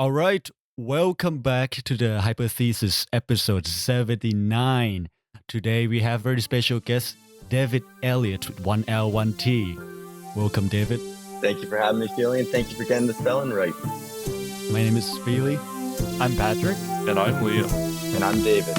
All right, welcome back to the Hyperthesis episode 79. Today we have very special guest David Eliot with 1L1T. Welcome, David. Thank you for having me, Feely, and thank you for getting the spelling right. My name is Feely. I'm Patrick. And I'm Liam. And I'm David.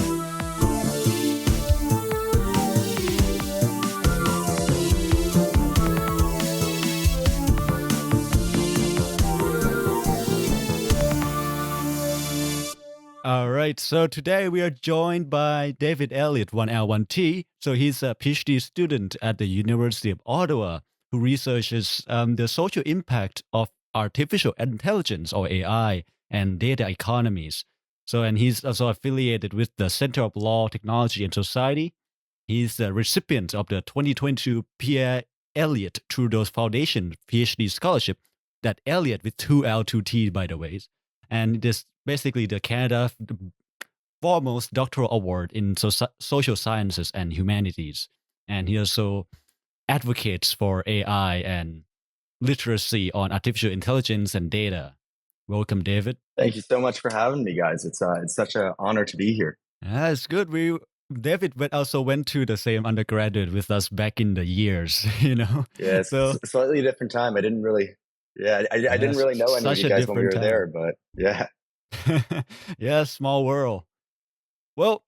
All right, so today we are joined by David Eliot, 1L1T. So he's a PhD student at the University of Ottawa who researches the social impact of artificial intelligence, or AI, and data economies. And he's also affiliated with the Center of Law, Technology, and Society. He's the recipient of the 2022 Pierre Elliott Trudeau Foundation PhD scholarship, that Elliott with 2L2T, by the way. And this basically the Canada foremost doctoral award in social sciences and humanities. And he also advocates for AI and literacy on artificial intelligence and data. Welcome, David. Thank you so much for having me, guys. It's such an honor to be here. It's good. David also went to the same undergraduate with us back in the years, Yeah, it's a slightly different time. I didn't really know any of you guys when we were there, but yeah. Yeah, small world. Well,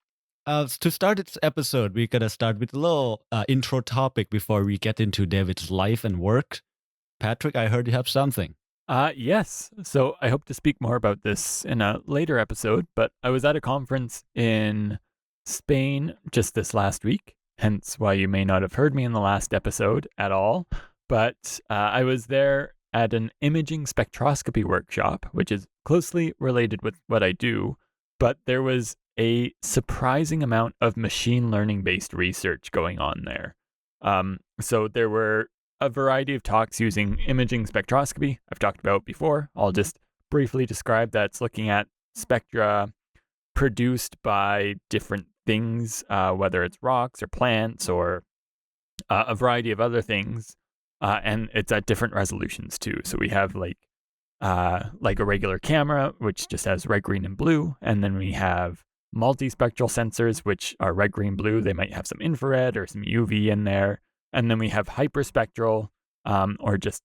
to start this episode, we're going to start with a little intro topic before we get into David's life and work. Patrick, I heard you have something. Yes. So I hope to speak more about this in a later episode, but I was at a conference in Spain just this last week, hence why you may not have heard me in the last episode at all. But I was there at an imaging spectroscopy workshop, which is closely related with what I do, but there was a surprising amount of machine learning-based research going on there. So there were a variety of talks using imaging spectroscopy I've talked about before. I'll just briefly describe that. It's looking at spectra produced by different things, whether it's rocks or plants or a variety of other things. And it's at different resolutions too. So we have like a regular camera, which just has red, green, and blue. And then we have multispectral sensors, which are red, green, blue. They might have some infrared or some UV in there. And then we have hyperspectral, or just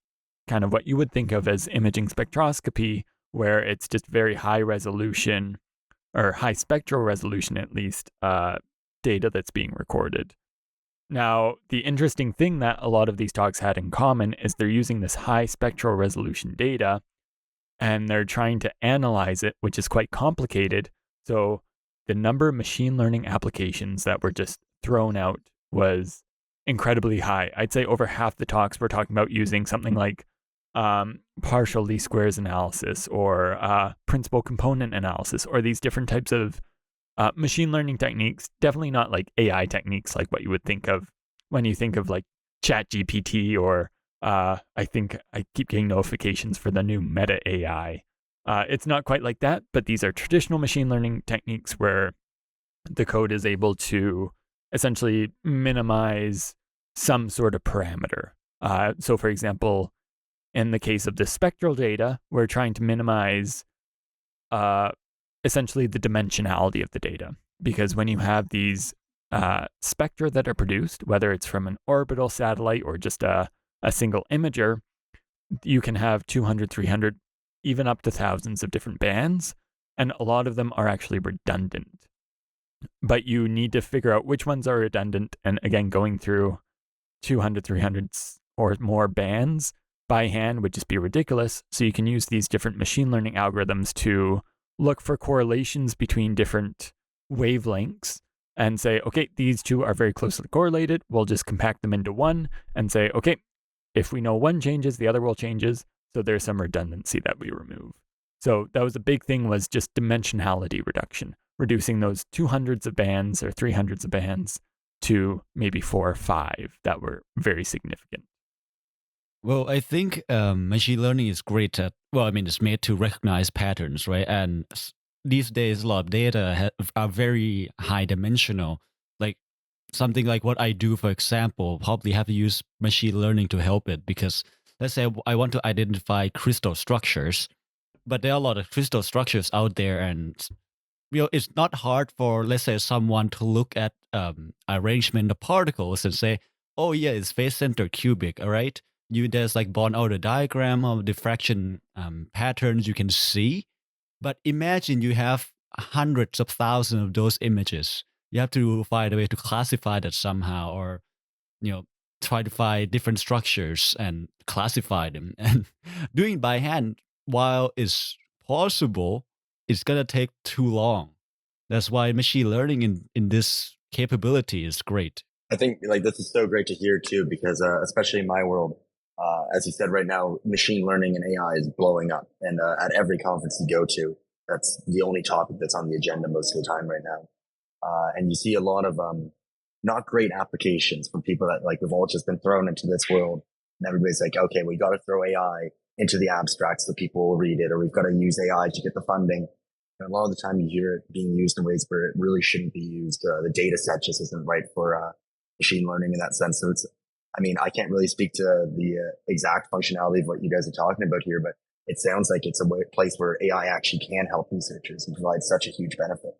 kind of what you would think of as imaging spectroscopy, where it's just very high resolution, or high spectral resolution at least, data that's being recorded. Now, the interesting thing that a lot of these talks had in common is they're using this high spectral resolution data, and they're trying to analyze it, which is quite complicated. So the number of machine learning applications that were just thrown out was incredibly high. I'd say over half the talks were talking about using something like partial least squares analysis, or principal component analysis, or these different types of machine learning techniques. Definitely not like AI techniques like what you would think of when you think of like ChatGPT, or I think I keep getting notifications for the new Meta AI. It's not quite like that, but these are traditional machine learning techniques where the code is able to essentially minimize some sort of parameter. So for example, in the case of the spectral data, we're trying to minimize essentially the dimensionality of the data. Because when you have these spectra that are produced, whether it's from an orbital satellite or just a single imager, you can have 200, 300, even up to thousands of different bands, and a lot of them are actually redundant. But you need to figure out which ones are redundant, and again, going through 200, 300 or more bands by hand would just be ridiculous. So you can use these different machine learning algorithms to look for correlations between different wavelengths and say, okay, these two are very closely correlated. We'll just compact them into one and say, okay, if we know one changes, the other will changes. So there's some redundancy that we remove. So that was a big thing, was just dimensionality reduction, reducing those 200s of bands or 300s of bands to maybe 4 or 5 that were very significant. Well, I think machine learning is great at, it's made to recognize patterns, right? And these days, a lot of data are very high dimensional. Like something like what I do, for example, probably have to use machine learning to help it, because let's say I want to identify crystal structures. but there are a lot of crystal structures out there, and it's not hard for, let's say, someone to look at arrangement of particles and say, oh yeah, it's face center cubic, all right? There's like born out a diagram of diffraction patterns you can see, but imagine you have hundreds of thousands of those images. You have to find a way to classify that somehow, or try to find different structures and classify them. And doing it by hand, while it's possible, it's gonna take too long. That's why machine learning in this capability is great. I think like this is so great to hear too, because especially in my world, as you said, right now, machine learning and AI is blowing up, and at every conference you go to, that's the only topic that's on the agenda most of the time right now. And you see a lot of not great applications for people that like we've all just been thrown into this world, and everybody's like, okay, we got to throw AI into the abstract so people will read it, or we've got to use AI to get the funding. And a lot of the time you hear it being used in ways where it really shouldn't be used. The data set just isn't right for machine learning in that sense. So I can't really speak to the exact functionality of what you guys are talking about here, but it sounds like it's a place where AI actually can help researchers and provide such a huge benefit.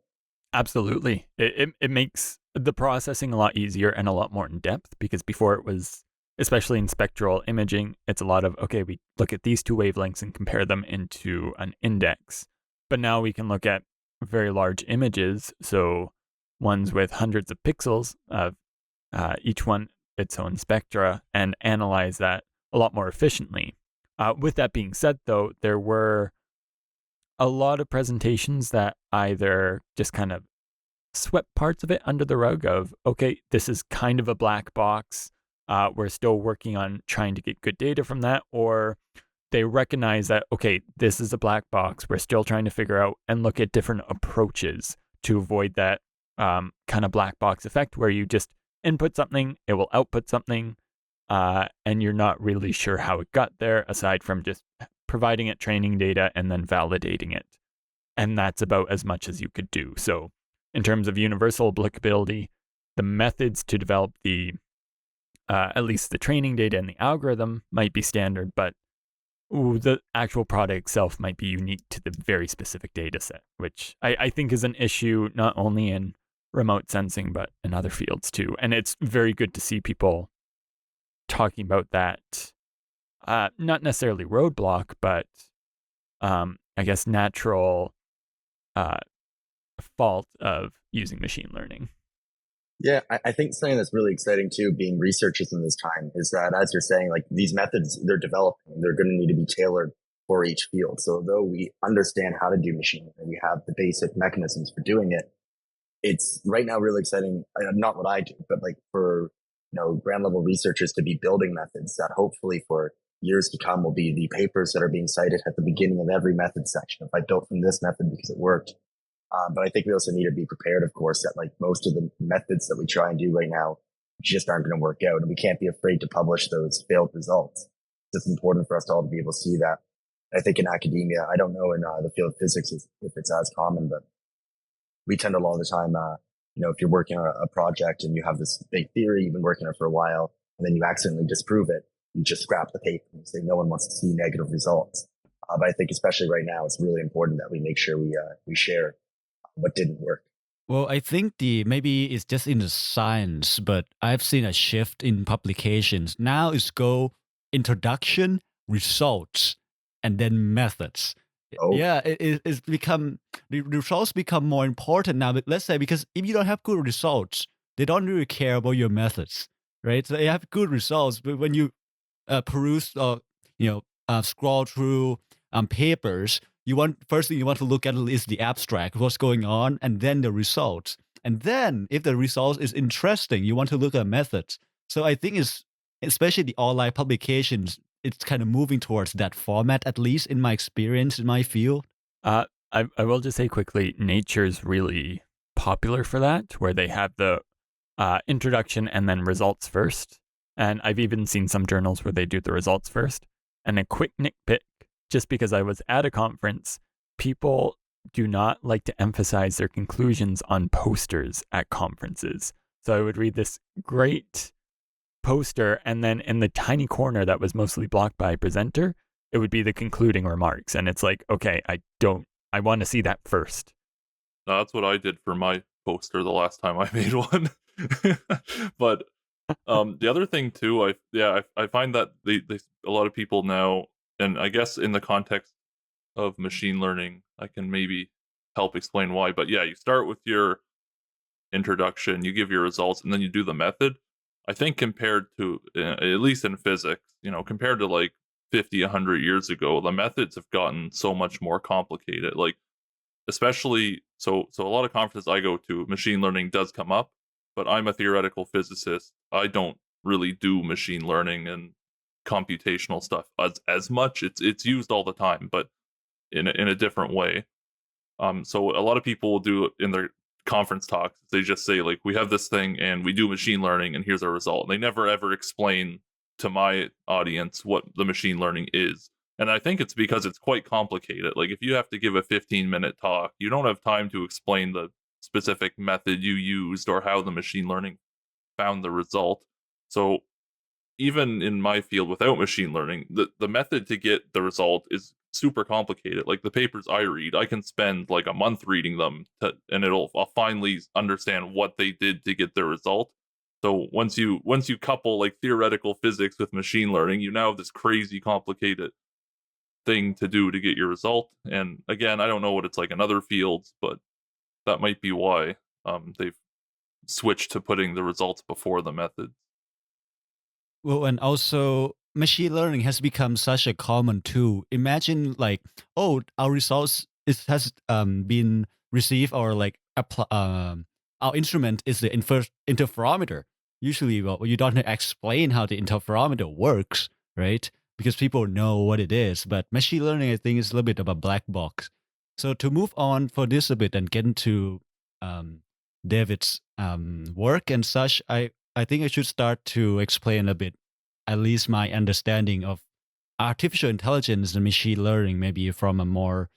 Absolutely. It makes the processing a lot easier and a lot more in depth, because before it was, especially in spectral imaging, it's a lot of, okay, we look at these two wavelengths and compare them into an index. But now we can look at very large images, so ones with hundreds of pixels of each one its own spectra, and analyze that a lot more efficiently. With that being said, though, there were a lot of presentations that either just kind of swept parts of it under the rug of, okay, this is kind of a black box. We're still working on trying to get good data from that, or they recognize that, okay, this is a black box. We're still trying to figure out and look at different approaches to avoid that kind of black box effect where you just input something, it will output something, and you're not really sure how it got there, aside from just providing it training data and then validating it. And that's about as much as you could do. So in terms of universal applicability, the methods to develop the at least the training data and the algorithm might be standard, but the actual product itself might be unique to the very specific data set, which I think is an issue not only in remote sensing, but in other fields too. And it's very good to see people talking about that, not necessarily roadblock, but I guess natural fault of using machine learning. Yeah, I think something that's really exciting too, being researchers in this time, is that, as you're saying, like these methods, they're developing, they're going to need to be tailored for each field. So though we understand how to do machine learning, we have the basic mechanisms for doing it, it's right now really exciting, not what I do, but like for, ground level researchers to be building methods that hopefully for years to come will be the papers that are being cited at the beginning of every method section. If I built from this method because it worked. But I think we also need to be prepared, of course, that like most of the methods that we try and do right now just aren't going to work out. And we can't be afraid to publish those failed results. It's important for us all to be able to see that. I think in academia, I don't know in the field of physics if it's as common, but we tend a lot of the time, if you're working on a project and you have this big theory, you've been working on it for a while, and then you accidentally disprove it, you just scrap the paper and say no one wants to see negative results. But I think especially right now, it's really important that we make sure we share what didn't work. Well, I think maybe it's just in the science, but I've seen a shift in publications. Now it's go introduction, results, and then methods. Oh. Yeah, it's become, the results become more important now. But let's say, because if you don't have good results, they don't really care about your methods, right? So they have good results, but when you peruse or scroll through papers, first thing you want to look at is the abstract, what's going on, and then the results. And then if the result is interesting, you want to look at methods. So I think especially the online publications, it's kind of moving towards that format, at least in my experience, in my field. I will just say quickly, Nature's really popular for that, where they have the introduction and then results first. And I've even seen some journals where they do the results first. And a quick nitpick, just because I was at a conference, people do not like to emphasize their conclusions on posters at conferences. So I would read this great poster, and then in the tiny corner that was mostly blocked by a presenter, it would be the concluding remarks. And it's like, okay, I want to see that first. No, that's what I did for my poster the last time I made one. But the other thing too, I find that they a lot of people now, and I guess in the context of machine learning, I can maybe help explain why. But yeah, you start with your introduction, you give your results, and then you do the method. I think compared to, at least in physics, compared to like 50, 100 years ago, the methods have gotten so much more complicated. Like, especially, so a lot of conferences I go to, machine learning does come up, but I'm a theoretical physicist. I don't really do machine learning and computational stuff as much. It's used all the time, but in a different way. So a lot of people will do it in their conference talks. They just say, like, we have this thing and we do machine learning and here's our result. And they never ever explain to my audience what the machine learning is. And I think it's because it's quite complicated. Like, if you have to give a 15-minute talk, you don't have time to explain the specific method you used or how the machine learning found the result. So even in my field without machine learning, the method to get the result is super complicated. Like, the papers I read, I can spend like a month reading them and I'll finally understand what they did to get the result. So once you couple like theoretical physics with machine learning, you now have this crazy complicated thing to do to get your result. And again, I don't know what it's like in other fields, but that might be why they've switched to putting the results before the methods. Well, and also machine learning has become such a common tool. Imagine like, oh, our results has been received, or like our instrument is the interferometer. Usually, well, you don't explain how the interferometer works, right? Because people know what it is. But machine learning, I think, is a little bit of a black box. So to move on for this a bit and get into David's work and such, I think I should start to explain a bit, at least my understanding of artificial intelligence and machine learning, maybe from a more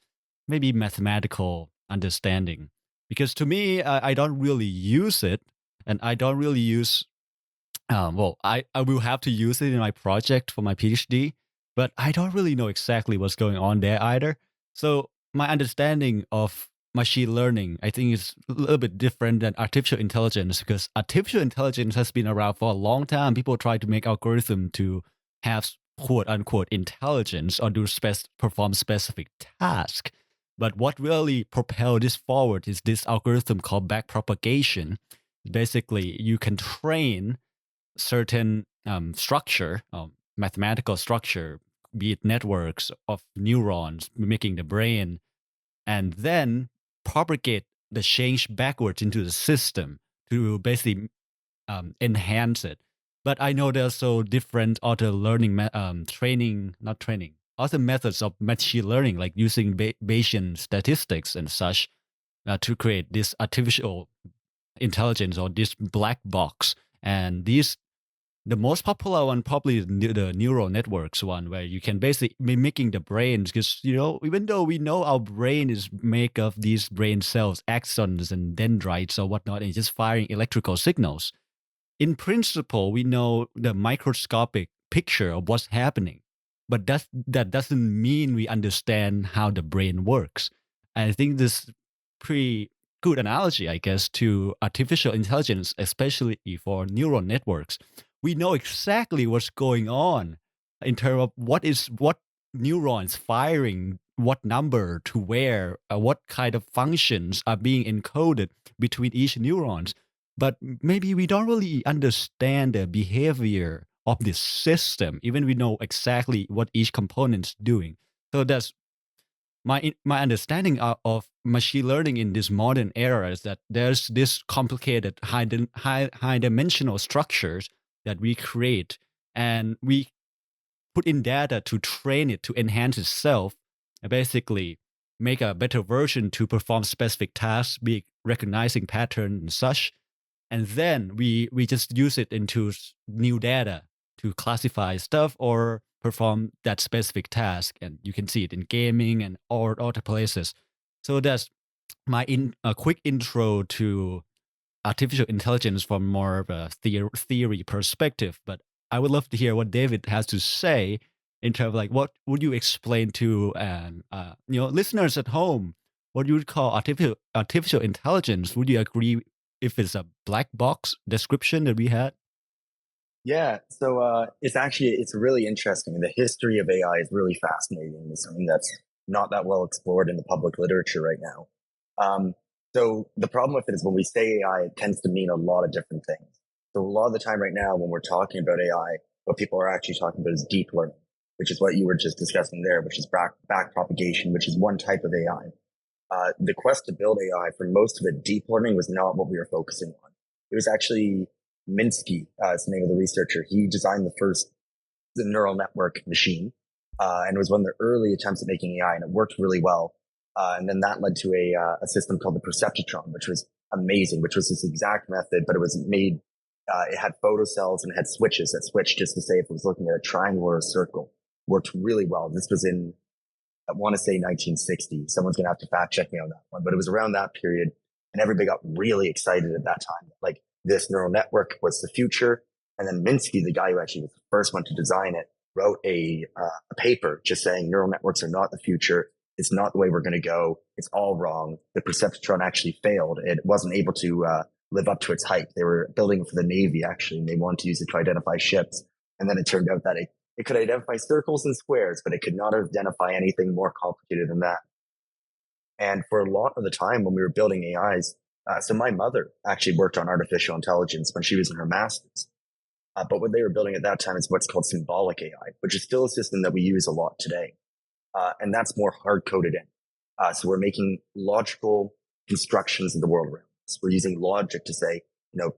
maybe mathematical understanding. Because to me, I don't really use it, and I don't really use. Well, I will have to use it in my project for my PhD, but I don't really know exactly what's going on there either. So my understanding of machine learning, I think, is a little bit different than artificial intelligence, because artificial intelligence has been around for a long time. People try to make algorithm to have quote unquote intelligence or perform specific task. But what really propelled this forward is this algorithm called backpropagation. Basically, you can train certain structure, mathematical structure, be it networks of neurons mimicking the brain, and then propagate the change backwards into the system to basically enhance it. But I know there's so different other learning, other methods of machine learning, like using Bayesian statistics and such to create this artificial intelligence or this black box. And the most popular one, probably the neural networks one, where you can basically mimicking the brains, because even though we know our brain is made of these brain cells, axons and dendrites or whatnot, and just firing electrical signals, in principle we know the microscopic picture of what's happening, but that doesn't mean we understand how the brain works. And I think this pretty good analogy, I guess, to artificial intelligence, especially for neural networks. We know exactly what's going on in terms of what neurons firing what number to where, what kind of functions are being encoded between each neurons. But maybe we don't really understand the behavior of this system, even we know exactly what each component's doing. So that's my understanding of machine learning in this modern era, is that there's this complicated high dimensional structures that we create, and we put in data to train it to enhance itself, and basically make a better version to perform specific tasks, be recognizing patterns and such. And then we just use it into new data to classify stuff or perform that specific task. And you can see it in gaming and all other places. So that's my quick intro to artificial intelligence from more of a theory perspective. But I would love to hear what David has to say in terms of like what would you explain to listeners at home? What you would call artificial intelligence? Would you agree if it's a black box description that we had? Yeah, so it's really interesting. The history of AI is really fascinating. It's something that's not that well explored in the public literature right now. So the problem with it is when we say AI, it tends to mean a lot of different things. So a lot of the time right now, when we're talking about AI, what people are actually talking about is deep learning, which is what you were just discussing there, which is back propagation, which is one type of AI. The quest to build AI, for most of it, deep learning was not what we were focusing on. It was actually Minsky, is the name of the researcher. He designed the neural network machine, and it was one of the early attempts at making AI, and it worked really well. And then that led to a system called the perceptron, which was amazing, which was this exact method, but it was made, it had photocells and it had switches that switched just to say if it was looking at a triangle or a circle. Worked really well. This was in, I want to say 1960. Someone's going to have to fact check me on that one, but it was around that period. And everybody got really excited at that time. Like this neural network was the future. And then Minsky, the guy who actually was the first one to design it, wrote a paper just saying neural networks are not the future. It's not the way we're going to go. It's all wrong. The perceptron actually failed. It wasn't able to live up to its hype. They were building it for the Navy, actually, and they wanted to use it to identify ships. And then it turned out that it could identify circles and squares, but it could not identify anything more complicated than that. And for a lot of the time when we were building AIs, so my mother actually worked on artificial intelligence when she was in her master's. But what they were building at that time is what's called symbolic AI, which is still a system that we use a lot today. And that's more hard-coded in. So we're making logical constructions of the world around us. We're using logic to say,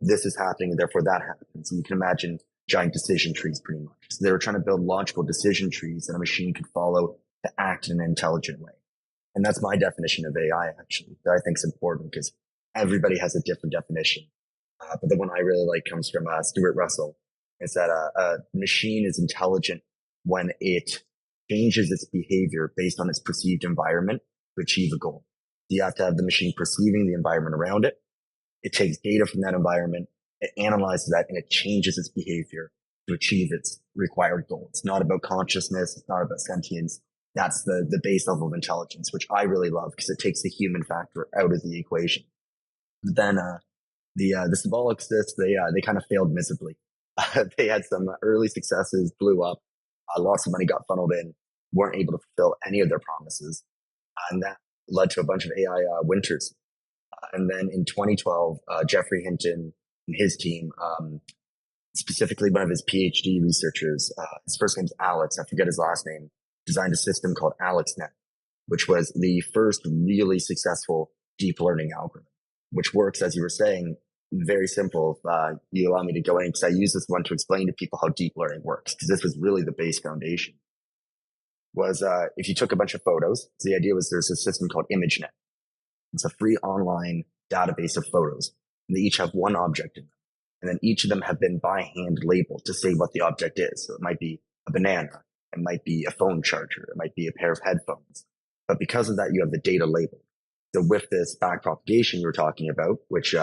this is happening and therefore that happens. And you can imagine giant decision trees pretty much. So they were trying to build logical decision trees that a machine could follow to act in an intelligent way. And that's my definition of AI, actually, that I think is important because everybody has a different definition. But the one I really like comes from Stuart Russell. It's that a machine is intelligent when it changes its behavior based on its perceived environment to achieve a goal. You have to have the machine perceiving the environment around it. It takes data from that environment, it analyzes that, and it changes its behavior to achieve its required goal. It's not about consciousness. It's not about sentience. That's the base level of intelligence, which I really love because it takes the human factor out of the equation. But then the symbolics, they kind of failed miserably. They had some early successes, blew up. Lots of money got funneled in, weren't able to fulfill any of their promises. And that led to a bunch of AI winters. And then in 2012, Geoffrey Hinton and his team, specifically one of his PhD researchers, his first name's Alex, I forget his last name, designed a system called AlexNet, which was the first really successful deep learning algorithm, which works, as you were saying, very simple. If you allow me to go in, because I use this one to explain to people how deep learning works, because this was really the base foundation. Was if you took a bunch of photos, so the idea was there's a system called ImageNet. It's a free online database of photos, and they each have one object in them. And then each of them have been by hand labeled to say what the object is. So it might be a banana, it might be a phone charger, it might be a pair of headphones. But because of that, you have the data labeled. So with this back propagation you were talking about, which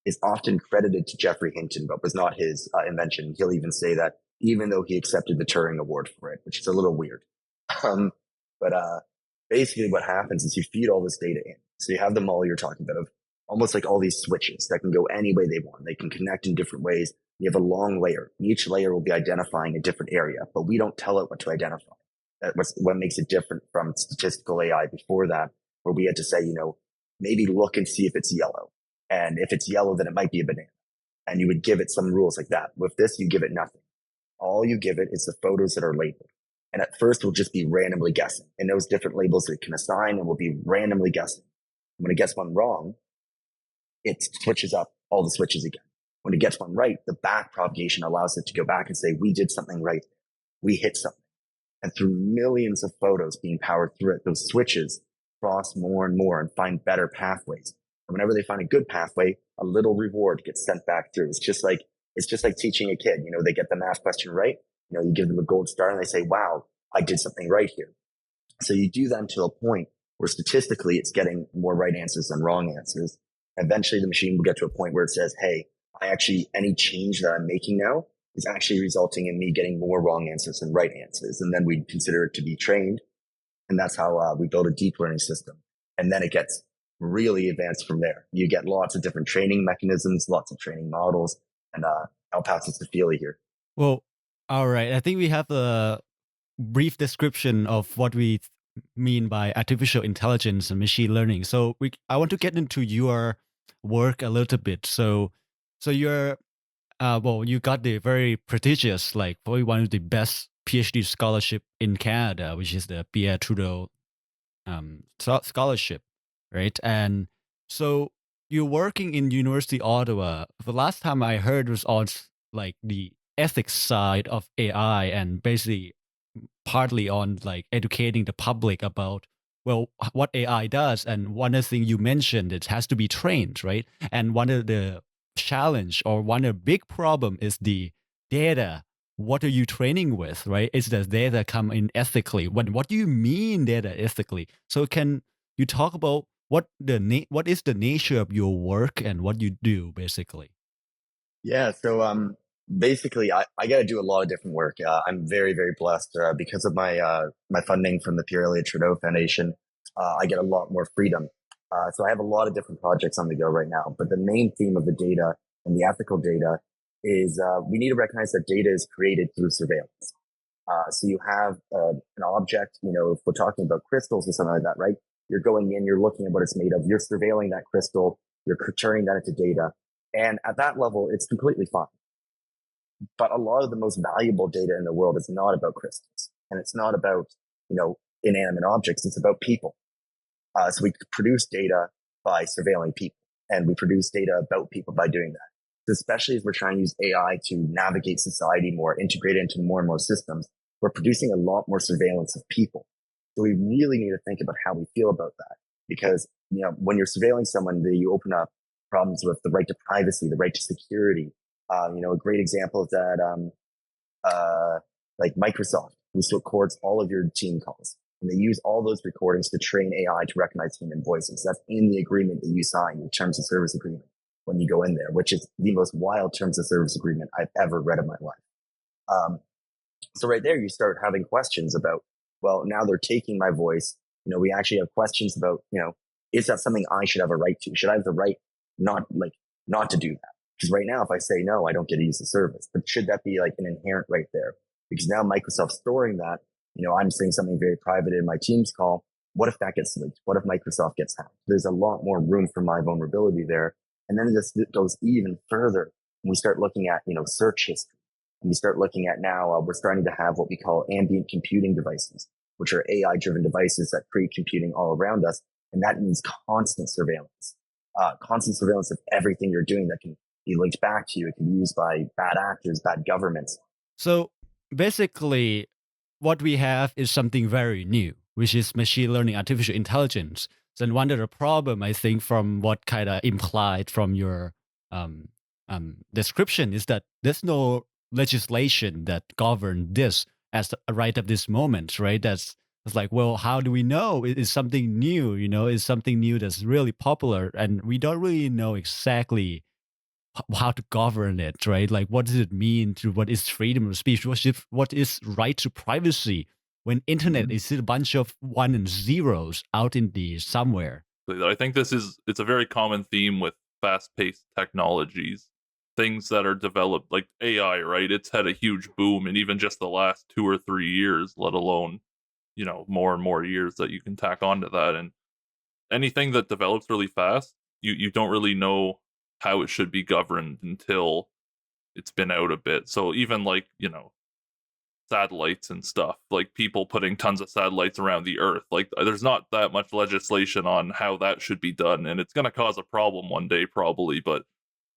is often credited to Geoffrey Hinton, but was not his invention. He'll even say that even though he accepted the Turing Award for it, which is a little weird. But basically what happens is you feed all this data in. So you have the model you're talking about of almost like all these switches that can go any way they want. They can connect in different ways. You have a long layer. Each layer will be identifying a different area, but we don't tell it what to identify. That's what makes it different from statistical AI before that, where we had to say, maybe look and see if it's yellow. And if it's yellow, then it might be a banana. And you would give it some rules like that. With this, you give it nothing. All you give it is the photos that are labeled. And at first, we'll just be randomly guessing. And those different labels that it can assign, and we'll be randomly guessing. When it gets one wrong, it switches up all the switches again. When it gets one right, the back propagation allows it to go back and say, we did something right. We hit something. And through millions of photos being powered through it, those switches cross more and more and find better pathways. And whenever they find a good pathway, a little reward gets sent back through. It's just like teaching a kid. They get the math question right. You give them a gold star and they say, wow, I did something right here. So you do that until a point where statistically it's getting more right answers than wrong answers. Eventually the machine will get to a point where it says, hey, any change that I'm making now is actually resulting in me getting more wrong answers than right answers. And then we consider it to be trained. And that's how we build a deep learning system. And then it gets really advanced from there. You get lots of different training mechanisms, lots of training models. And I'll pass this to Feely here. Well, all right. I think we have a brief description of what we mean by artificial intelligence and machine learning. So I want to get into your work a little bit. So you're you got the very prestigious, like probably one of the best PhD scholarship in Canada, which is the Pierre Trudeau scholarship, right? And so you're working in University of Ottawa. The last time I heard was on like the ethics side of AI, and basically partly on like educating the public about what AI does. And one of the things you mentioned, it has to be trained, right? And one of the challenge or one of the big problem is the data. What are you training with, right? Is the data come in ethically? What do you mean data ethically? So can you talk about what is the nature of your work and what you do basically? Yeah. So basically, I got to do a lot of different work. I'm very, very blessed because of my funding from the Pierre Elliott Trudeau Foundation. I get a lot more freedom. So I have a lot of different projects on the go right now. But the main theme of the data and the ethical data is we need to recognize that data is created through surveillance. So you have an object, if we're talking about crystals or something like that, right? You're going in, you're looking at what it's made of, you're surveilling that crystal, you're turning that into data. And at that level, it's completely fine. But a lot of the most valuable data in the world is not about crystals. And it's not about, inanimate objects. It's about people. So we produce data by surveilling people, and we produce data about people by doing that. So especially as we're trying to use AI to navigate society more, integrate it into more and more systems, we're producing a lot more surveillance of people. So we really need to think about how we feel about that. Because, when you're surveilling someone, you open up problems with the right to privacy, the right to security. A great example of that, like Microsoft, who records all of your team calls. And they use all those recordings to train AI to recognize human voices. That's in the agreement that you sign, the terms of service agreement, when you go in there, which is the most wild terms of service agreement I've ever read in my life. So right there, you start having questions about, well, now they're taking my voice. We actually have questions about, is that something I should have a right to? Should I have the right not to do that? Because right now, if I say no, I don't get to use the service. But should that be like an inherent right there? Because now Microsoft's storing that. I'm saying something very private in my Teams call. What if that gets leaked? What if Microsoft gets hacked? There's a lot more room for my vulnerability there. And then it goes even further. When we start looking at, search history. And we start looking at now, we're starting to have what we call ambient computing devices, which are AI-driven devices that create computing all around us. And that means constant surveillance of everything you're doing that can be linked back to you. It can be used by bad actors, bad governments. So basically, what we have is something very new, which is machine learning, artificial intelligence. And one of the problem, I think, from what kind of implied from your description is that there's no legislation that govern this as right at this moment, right? It's like, well, how do we know it is something new? Is something new that's really popular, and we don't really know exactly how to govern it, right? Like, what does it mean to what is freedom of speech? What is right to privacy? When internet is a bunch of one and zeros out in the somewhere. I think it's a very common theme with fast-paced technologies, things that are developed like AI, right? It's had a huge boom in even just the last 2 or 3 years, let alone, more and more years that you can tack onto that. And anything that develops really fast, you don't really know how it should be governed until it's been out a bit. So even like, satellites and stuff, like people putting tons of satellites around the earth, like there's not that much legislation on how that should be done, and it's going to cause a problem one day probably, but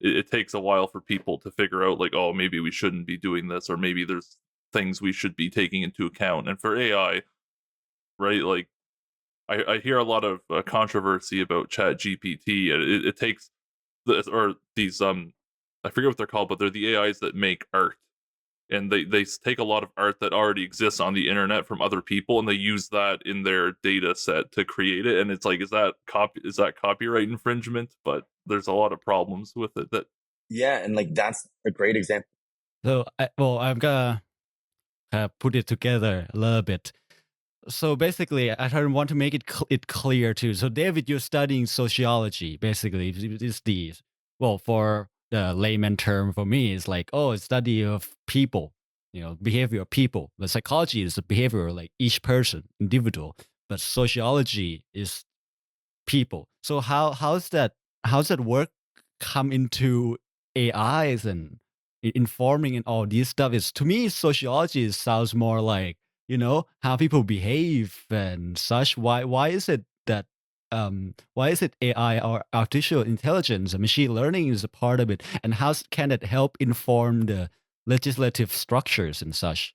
it takes a while for people to figure out like, oh, maybe we shouldn't be doing this, or maybe there's things we should be taking into account. And for AI, right, like I hear a lot of controversy about Chat GPT. It takes these I forget what they're called, but they're the AIs that make art, and they take a lot of art that already exists on the internet from other people, and they use that in their data set to create it. And it's like, is that copyright infringement? But there's a lot of problems with it. Yeah, and like that's a great example. I'm gonna put it together a little bit. So basically, I want to make it clear too. So David, you're studying sociology. Basically, it's the for the layman term for me, it's like it's study of people, behavior of people. But psychology is the behavior like each person, individual. But sociology is people. So how's that work come into AIs and informing and all this stuff? Is to me sociology sounds more like how people behave and such. Why is it that why is it AI or artificial intelligence and machine learning is a part of it, and how can it help inform the legislative structures and such?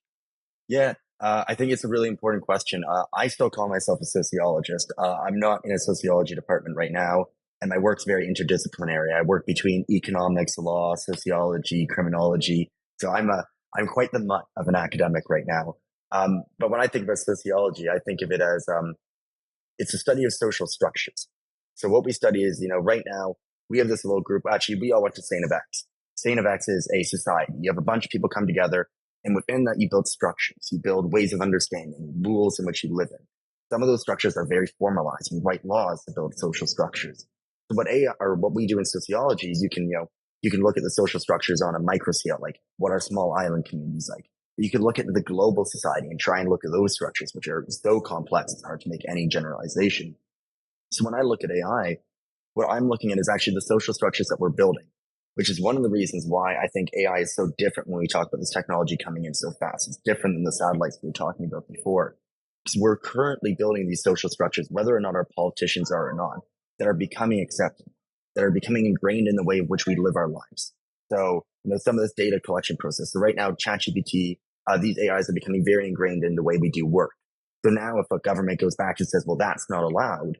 Yeah, I think it's a really important question. I still call myself a sociologist. I'm not in a sociology department right now, and my work's very interdisciplinary. I work between economics, law, sociology, criminology. So I'm quite the mutt of an academic right now. But when I think about sociology, I think of it as it's a study of social structures. So what we study is, right now we have this little group. Actually, we all went to St. of X. St. of X is a society. You have a bunch of people come together, and within that, you build structures. You build ways of understanding, rules in which you live in. Some of those structures are very formalized. We write laws to build social structures. So what we do in sociology is you can look at the social structures on a micro scale, like what are small island communities like. You could look at the global society and try and look at those structures, which are so complex, it's hard to make any generalization. So when I look at AI, what I'm looking at is actually the social structures that we're building, which is one of the reasons why I think AI is so different when we talk about this technology coming in so fast. It's different than the satellites we were talking about before. Because we're currently building these social structures, whether or not our politicians are or not, that are becoming accepted, that are becoming ingrained in the way in which we live our lives. So, some of this data collection process. So right now, ChatGPT, these AIs are becoming very ingrained in the way we do work. So now if a government goes back and says, well, that's not allowed,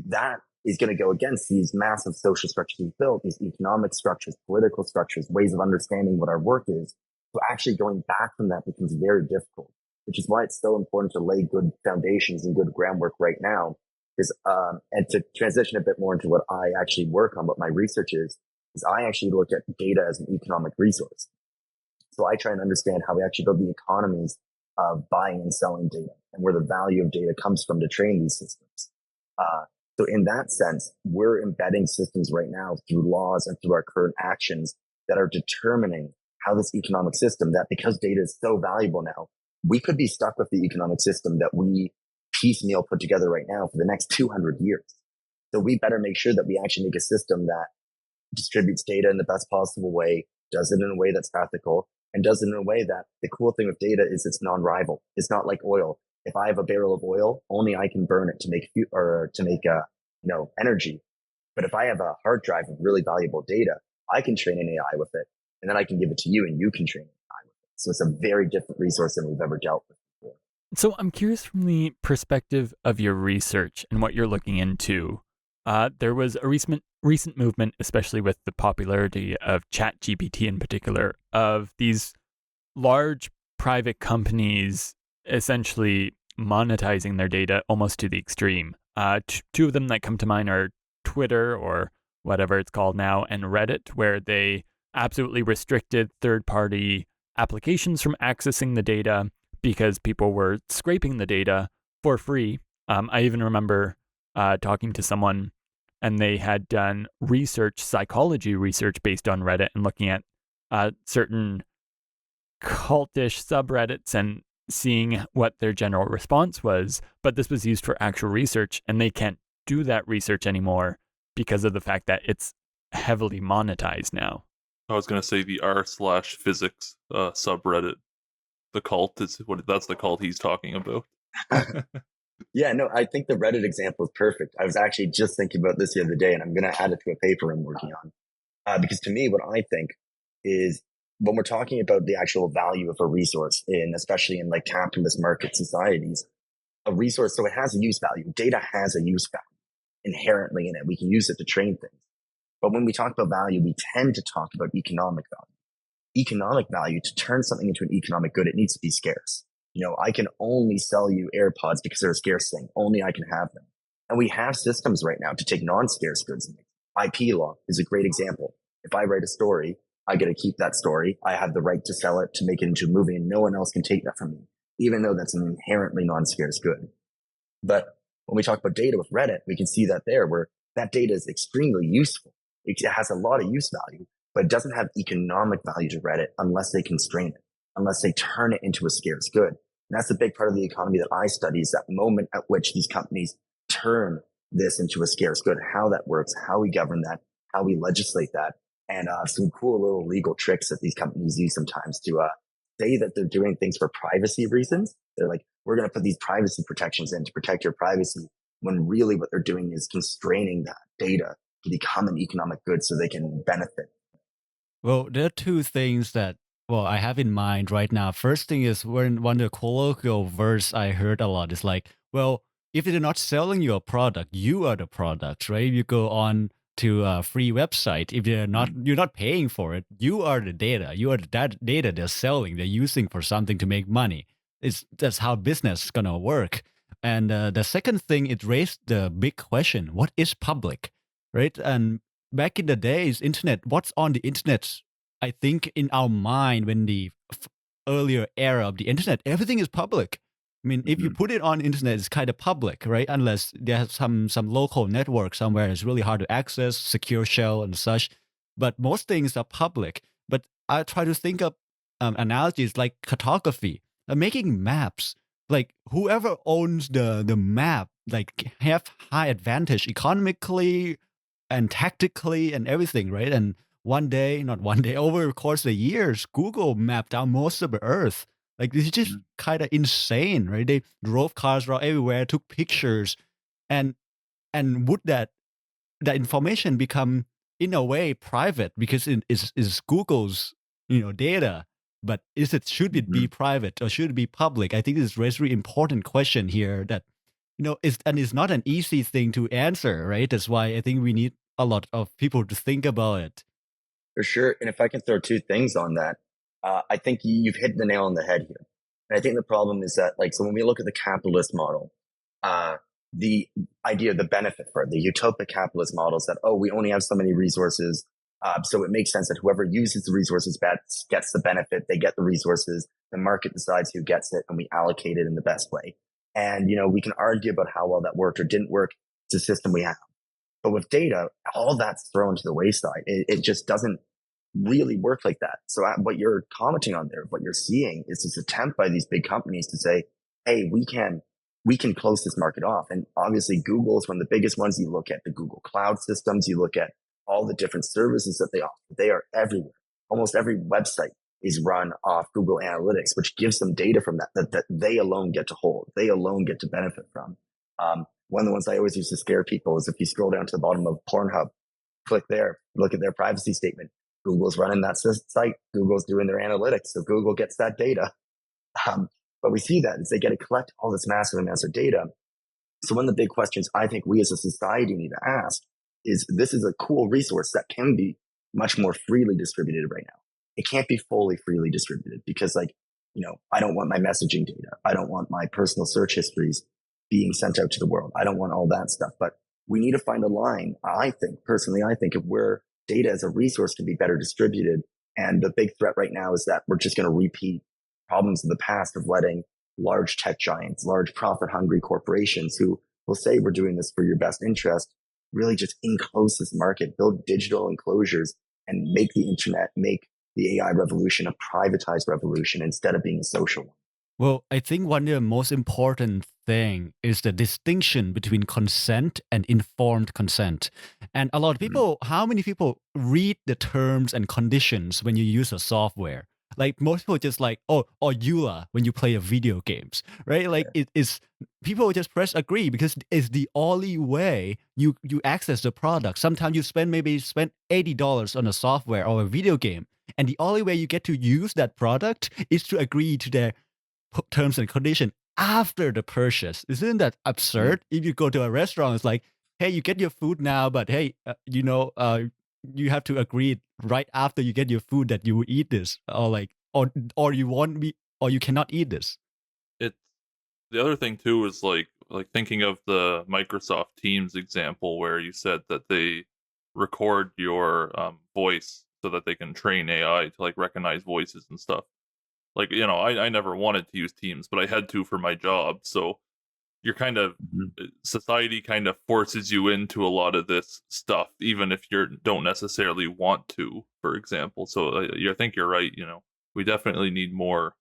that is going to go against these massive social structures we've built, these economic structures, political structures, ways of understanding what our work is. So actually going back from that becomes very difficult, which is why it's so important to lay good foundations and good groundwork right now. And to transition a bit more into what I actually work on, what my research is I actually look at data as an economic resource. So I try and understand how we actually build the economies of buying and selling data and where the value of data comes from to train these systems. So in that sense, we're embedding systems right now through laws and through our current actions that are determining how this economic system, that because data is so valuable now, we could be stuck with the economic system that we piecemeal put together right now for the next 200 years. So we better make sure that we actually make a system that distributes data in the best possible way, does it in a way that's ethical, and does it in a way that the cool thing with data is it's non-rival. It's not like oil. If I have a barrel of oil, only I can burn it to make energy. But if I have a hard drive of really valuable data, I can train an AI with it, and then I can give it to you, and you can train an AI with it. So it's a very different resource than we've ever dealt with before. So I'm curious from the perspective of your research and what you're looking into. There was a recent movement, especially with the popularity of ChatGPT in particular, of these large private companies essentially monetizing their data almost to the extreme. Two of them that come to mind are Twitter, or whatever it's called now, and Reddit, where they absolutely restricted third-party applications from accessing the data because people were scraping the data for free. I even remember talking to someone, and they had done psychology research based on Reddit and looking at certain cultish subreddits and seeing what their general response was. But this was used for actual research, and they can't do that research anymore because of the fact that it's heavily monetized now. I was going to say the r/physics subreddit. The cult that's the cult he's talking about. Yeah, no, I think the Reddit example is perfect. I was actually just thinking about this the other day, and I'm going to add it to a paper I'm working on. Because to me, what I think is when we're talking about the actual value of a resource, especially in like capitalist market societies, a resource, so it has a use value. Data has a use value inherently in it. We can use it to train things. But when we talk about value, we tend to talk about economic value. Economic value, to turn something into an economic good, it needs to be scarce. I can only sell you AirPods because they're a scarce thing. Only I can have them. And we have systems right now to take non-scarce goods. IP law is a great example. If I write a story I get to keep that story. I have the right to sell it, to make it into a movie, and no one else can take that from me, even though that's an inherently non-scarce good. But when we talk about data with Reddit, we can see that there, where that data is extremely useful. It has a lot of use value, but it doesn't have economic value to Reddit unless they constrain it, unless they turn it into a scarce good. And that's a big part of the economy that I study, is that moment at which these companies turn this into a scarce good, how that works, how we govern that, how we legislate that, and some cool little legal tricks that these companies use sometimes to say that they're doing things for privacy reasons. They're like, we're going to put these privacy protections in to protect your privacy, when really what they're doing is constraining that data to become an economic good so they can benefit. Well, there are two things that I have in mind right now. First thing is, when one of the colloquial verse I heard a lot is like, well, if they're not selling your product, you are the product, right? You go on to a free website. If you're not paying for it, you are the data. You are that data they're selling, they're using for something to make money. That's how business is gonna work. And the second thing, it raised the big question: what is public, right? And back in the days, internet, what's on the internet? I think in our mind, when the earlier era of the internet, everything is public. I mean, if you put it on internet, it's kind of public, right? Unless there's some local network somewhere, it's really hard to access, secure shell and such. But most things are public. But I try to think of analogies like cartography, making maps. Like whoever owns the map, like have high advantage economically and tactically and everything, right? And one day, not one day, over the course of years, Google mapped out most of the Earth. Like this is just kind of insane, right? They drove cars around everywhere, took pictures, and would that information become, in a way, private because it is Google's data? But should it be private or should it be public? I think this is a very important question here that it's not an easy thing to answer, right? That's why I think we need a lot of people to think about it. For sure. And if I can throw two things on that, I think you've hit the nail on the head here. And I think the problem is that, so when we look at the capitalist model, the idea, the benefit for it, the utopic capitalist models that, we only have so many resources. So it makes sense that whoever uses the resources best gets the benefit. They get the resources. The market decides who gets it, and we allocate it in the best way. And, we can argue about how well that worked or didn't work. It's a system we have. But with data, all that's thrown to the wayside. It just doesn't really work like that. So what you're commenting on there, what you're seeing is this attempt by these big companies to say, hey, we can close this market off. And obviously Google is one of the biggest ones. You look at the Google Cloud systems, you look at all the different services that they offer. They are everywhere. Almost every website is run off Google Analytics, which gives them data from that they alone get to hold. They alone get to benefit from. One of the ones I always used to scare people is if you scroll down to the bottom of Pornhub, click there, look at their privacy statement. Google's running that site. Google's doing their analytics. So Google gets that data. But we see that is they get to collect all this massive amounts of data. So one of the big questions I think we as a society need to ask is, this is a cool resource that can be much more freely distributed right now. It can't be fully freely distributed because I don't want my messaging data. I don't want my personal search histories being sent out to the world. I don't want all that stuff, but we need to find a line. I think of where data as a resource can be better distributed. And the big threat right now is that we're just going to repeat problems of the past of letting large tech giants, large profit hungry corporations who will say we're doing this for your best interest, really just enclose this market, build digital enclosures, and make the internet, make the AI revolution a privatized revolution instead of being a social one. Well, I think one of the most important thing is the distinction between consent and informed consent. And a lot of people, how many people read the terms and conditions when you use a software? Like most people just like, or EULA when you play a video games, right? Like it is, people just press agree because it's the only way you access the product. Sometimes you spend $80 on a software or a video game, and the only way you get to use that product is to agree to their terms and condition after the purchase. Isn't that absurd? If you go to a restaurant, it's like, hey, you get your food now, but hey, you have to agree right after you get your food that you will eat this, or you want me, or you cannot eat this. It's the other thing too is like thinking of the Microsoft Teams example where you said that they record your voice so that they can train AI to like recognize voices and stuff. Like, I never wanted to use Teams, but I had to for my job. So you're kind of Mhm. society kind of forces you into a lot of this stuff, even if you don't necessarily want to, for example. So I think you're right. We definitely need more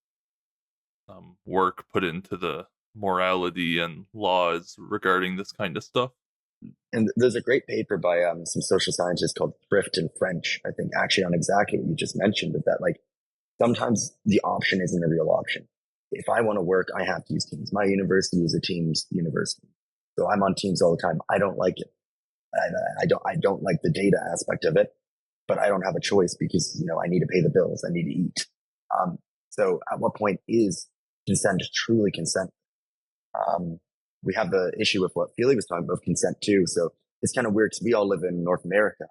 work put into the morality and laws regarding this kind of stuff. And there's a great paper by some social scientists called Thrift and French, I think, actually on exactly what you just mentioned, of that like sometimes the option isn't a real option. If I want to work, I have to use Teams. My university is a Teams university. So I'm on Teams all the time. I don't like it. I don't like the data aspect of it, but I don't have a choice because, I need to pay the bills. I need to eat. So at what point is consent truly consent? We have the issue with what Felix was talking about, consent too. So it's kind of weird because we all live in North America.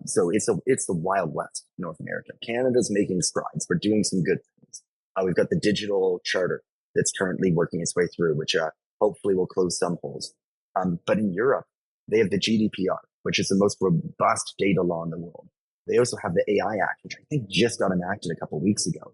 So it's the Wild West, North America. Canada's making strides. We're doing some good things. We've got the digital charter that's currently working its way through, which hopefully will close some holes. But in Europe, they have the GDPR, which is the most robust data law in the world. They also have the AI Act, which I think just got enacted a couple of weeks ago.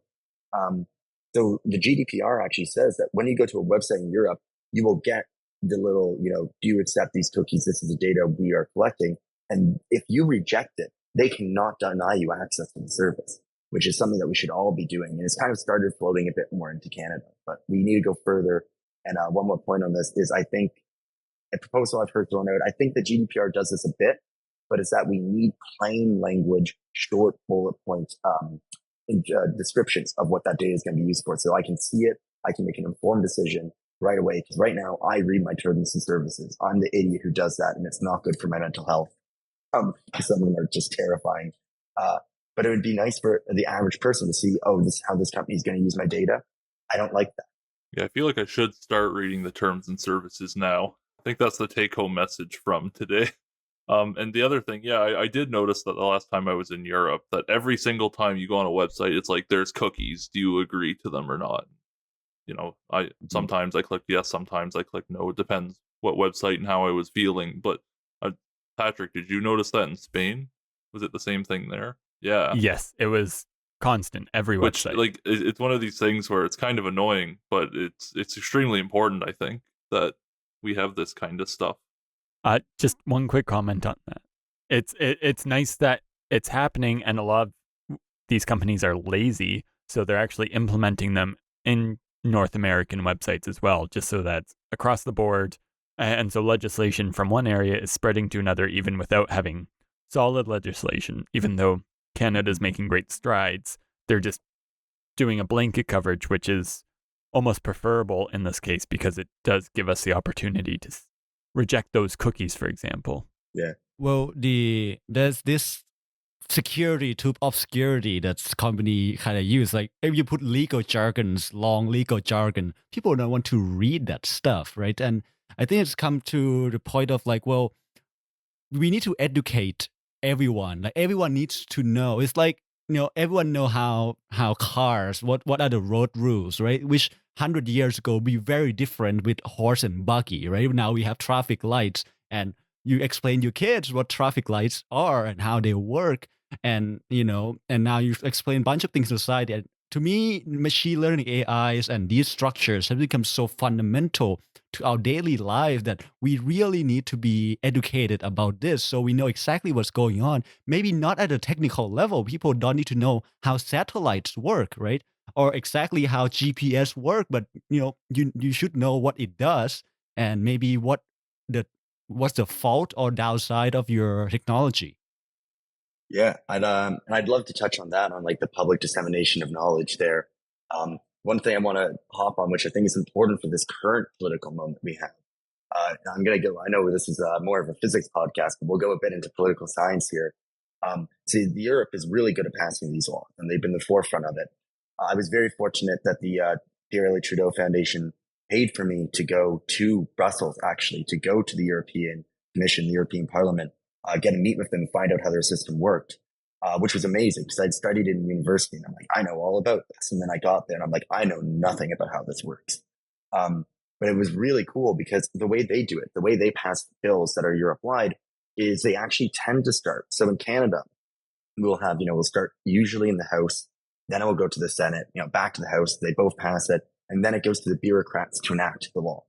So the GDPR actually says that when you go to a website in Europe, you will get the little, do you accept these cookies? This is the data we are collecting. And if you reject it, they cannot deny you access to the service, which is something that we should all be doing. And it's kind of started floating a bit more into Canada, but we need to go further. And one more point on this is I think a proposal I've heard thrown out, I think the GDPR does this a bit, but it's that we need plain language, short bullet point descriptions of what that data is going to be used for. So I can see it. I can make an informed decision right away. Because right now I read my terms and services. I'm the idiot who does that, and it's not good for my mental health. Some of them are just terrifying. But it would be nice for the average person to see, this is how this company is going to use my data. I don't like that. Yeah, I feel like I should start reading the terms and services now. I think that's the take-home message from today. And the other thing, yeah, I did notice that the last time I was in Europe, that every single time you go on a website, it's like there's cookies. Do you agree to them or not? I sometimes I click yes, sometimes I click no. It depends what website and how I was feeling. But Patrick, did you notice that in Spain? Was it the same thing there? Yeah. Yes, it was constant every Which, website. like, it's one of these things where it's kind of annoying, but it's extremely important, I think, that we have this kind of stuff. Just one quick comment on that. It's nice that it's happening, and a lot of these companies are lazy, so they're actually implementing them in North American websites as well, just so that's across the board. And so legislation from one area is spreading to another, even without having solid legislation. Even though Canada's making great strides, they're just doing a blanket coverage, which is almost preferable in this case because it does give us the opportunity to reject those cookies, for example. Yeah. Well, there's this security to obscurity that's company kind of use. Like if you put legal jargons, long legal jargon, people don't want to read that stuff, right? And I think it's come to the point of like, well, we need to educate everyone. Like everyone needs to know. It's like, everyone know how cars, what are the road rules, right? Which 100 years ago be very different with horse and buggy, right? Now we have traffic lights, and you explain your kids what traffic lights are and how they work, and and now you explain a bunch of things in society. And to me, machine learning AIs and these structures have become so fundamental to our daily life that we really need to be educated about this so we know exactly what's going on. Maybe not at a technical level. People don't need to know how satellites work, right? Or exactly how GPS work, but you should know what it does and maybe the what's the fault or downside of your technology. Yeah, I'd love to touch on that, on like the public dissemination of knowledge there. One thing I want to hop on, which I think is important for this current political moment we have. I'm going to go, I know this is more of a physics podcast, but we'll go a bit into political science here. See, Europe is really good at passing these laws, and they've been the forefront of it. I was very fortunate that the Pierre Elliott Trudeau Foundation paid for me to go to Brussels, actually, to go to the European Commission, the European Parliament, get to meet with them, find out how their system worked, which was amazing because I'd studied it in university, and I'm like, I know all about this. And then I got there and I'm like, I know nothing about how this works. But it was really cool because the way they do it, the way they pass bills that are Europe wide, is they actually tend to start. So in Canada, we'll have, we'll start usually in the House, then it will go to the Senate, back to the House. They both pass it, and then it goes to the bureaucrats to enact the law.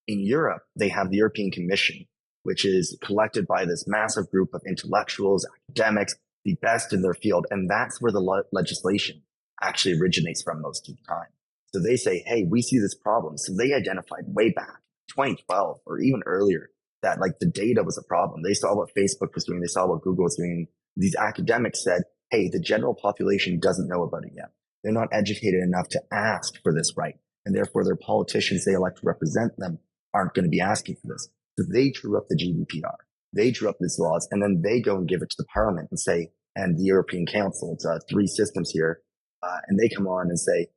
In Europe, they have the European Commission, which is collected by this massive group of intellectuals, academics, the best in their field. And that's where the legislation actually originates from most of the time. So they say, hey, we see this problem. So they identified way back 2012 or even earlier that like the data was a problem. They saw what Facebook was doing. They saw what Google was doing. These academics said, hey, the general population doesn't know about it yet. They're not educated enough to ask for this right. And therefore their politicians they elect to represent them aren't going to be asking for this. So they drew up the GDPR. They drew up these laws, and then they go and give it to the parliament and say, and the European Council, it's 3 systems here, and they come on and say,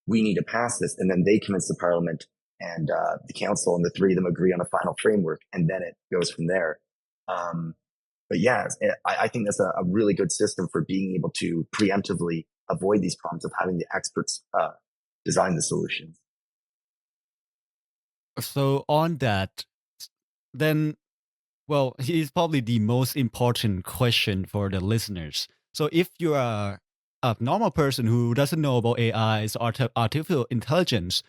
we need to pass this. And then they convince the parliament and the council, and the 3 of them agree on a final framework, and then it goes from there. But yeah, I think that's a really good system for being able to preemptively avoid these problems of having the experts design the solutions. So on that, then, well, here's probably the most important question for the listeners. So if you are a normal person who doesn't know about AIs, artificial intelligence,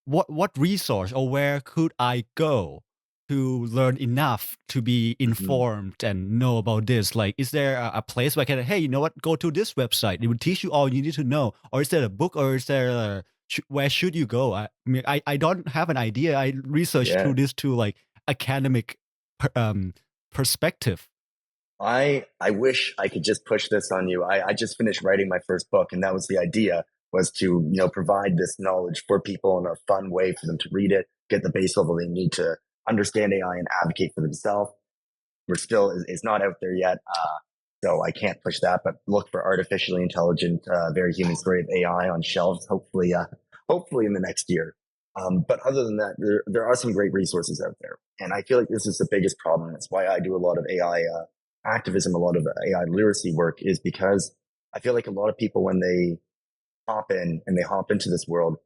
what resource or where could I go to learn enough to be informed and know about this? Like, is there a place where I can, hey, you know what, go to this website. It will teach you all you need to know. Or is there a book, or is there where should you go? I mean, I don't have an idea. I researched through this to like academic perspective. I wish I could just push this on you. I just finished writing my first book, and that was the idea, was to, provide this knowledge for people in a fun way for them to read it, get the base level they need to understand AI and advocate for themselves. It's not out there yet. So I can't push that, but look for artificially intelligent, very human story of AI on shelves, hopefully in the next year. But other than that, there are some great resources out there. And I feel like this is the biggest problem. That's why I do a lot of AI activism, a lot of AI literacy work, is because I feel like a lot of people, when they hop in and they hop into this world,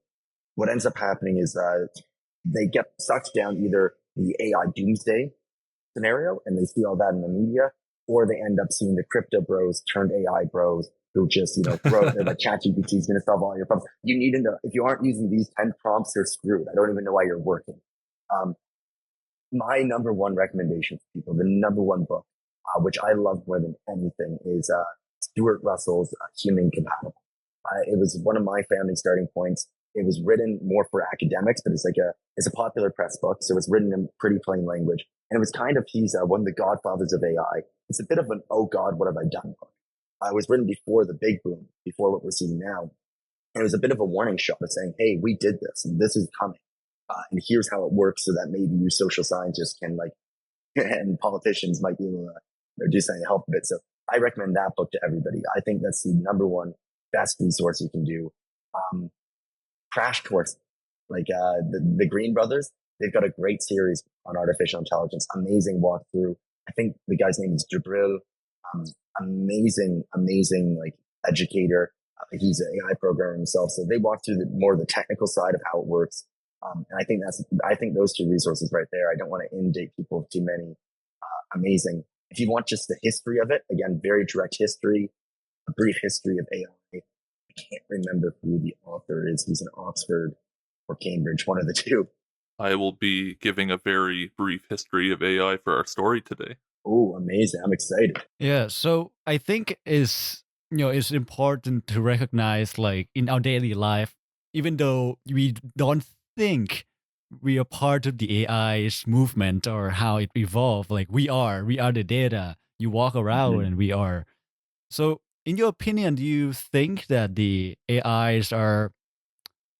what ends up happening is they get sucked down either the AI doomsday scenario, and they see all that in the media, or they end up seeing the crypto bros turned AI bros who just, throw like ChatGPT is going to solve all your problems. You need to know, if you aren't using these 10 prompts, you're screwed. I don't even know why you're working. My number one recommendation for people, the number one book, which I love more than anything, is Stuart Russell's Human Compatible. It was one of my family starting points. It was written more for academics, but it's a popular press book. So it's written in pretty plain language. And it was kind of, he's one of the godfathers of AI. It's a bit of an, oh God, what have I done book. It was written before the big boom, before what we're seeing now. And it was a bit of a warning shot of saying, hey, we did this and this is coming. And here's how it works, so that maybe you social scientists can and politicians might be able to do something to help a bit. So I recommend that book to everybody. I think that's the number one best resource you can do. Crash Course, the Green Brothers, they've got a great series on artificial intelligence, amazing walkthrough. I think the guy's name is Jabril. Amazing educator. He's an AI programmer himself. So they walk through more of the technical side of how it works. And I think those 2 resources right there, I don't want to inundate people with too many. Amazing. If you want just the history of it, again, very direct history, a brief history of AI. I can't remember who the author is. He's in Oxford or Cambridge, one of the 2. I will be giving a very brief history of AI for our story today. Oh, amazing. I'm excited. Yeah, so I think it's important to recognize, like, in our daily life, even though we don't think we are part of the AI's movement or how it evolved, like we are the data. You walk around and we are. So in your opinion, do you think that the AIs are,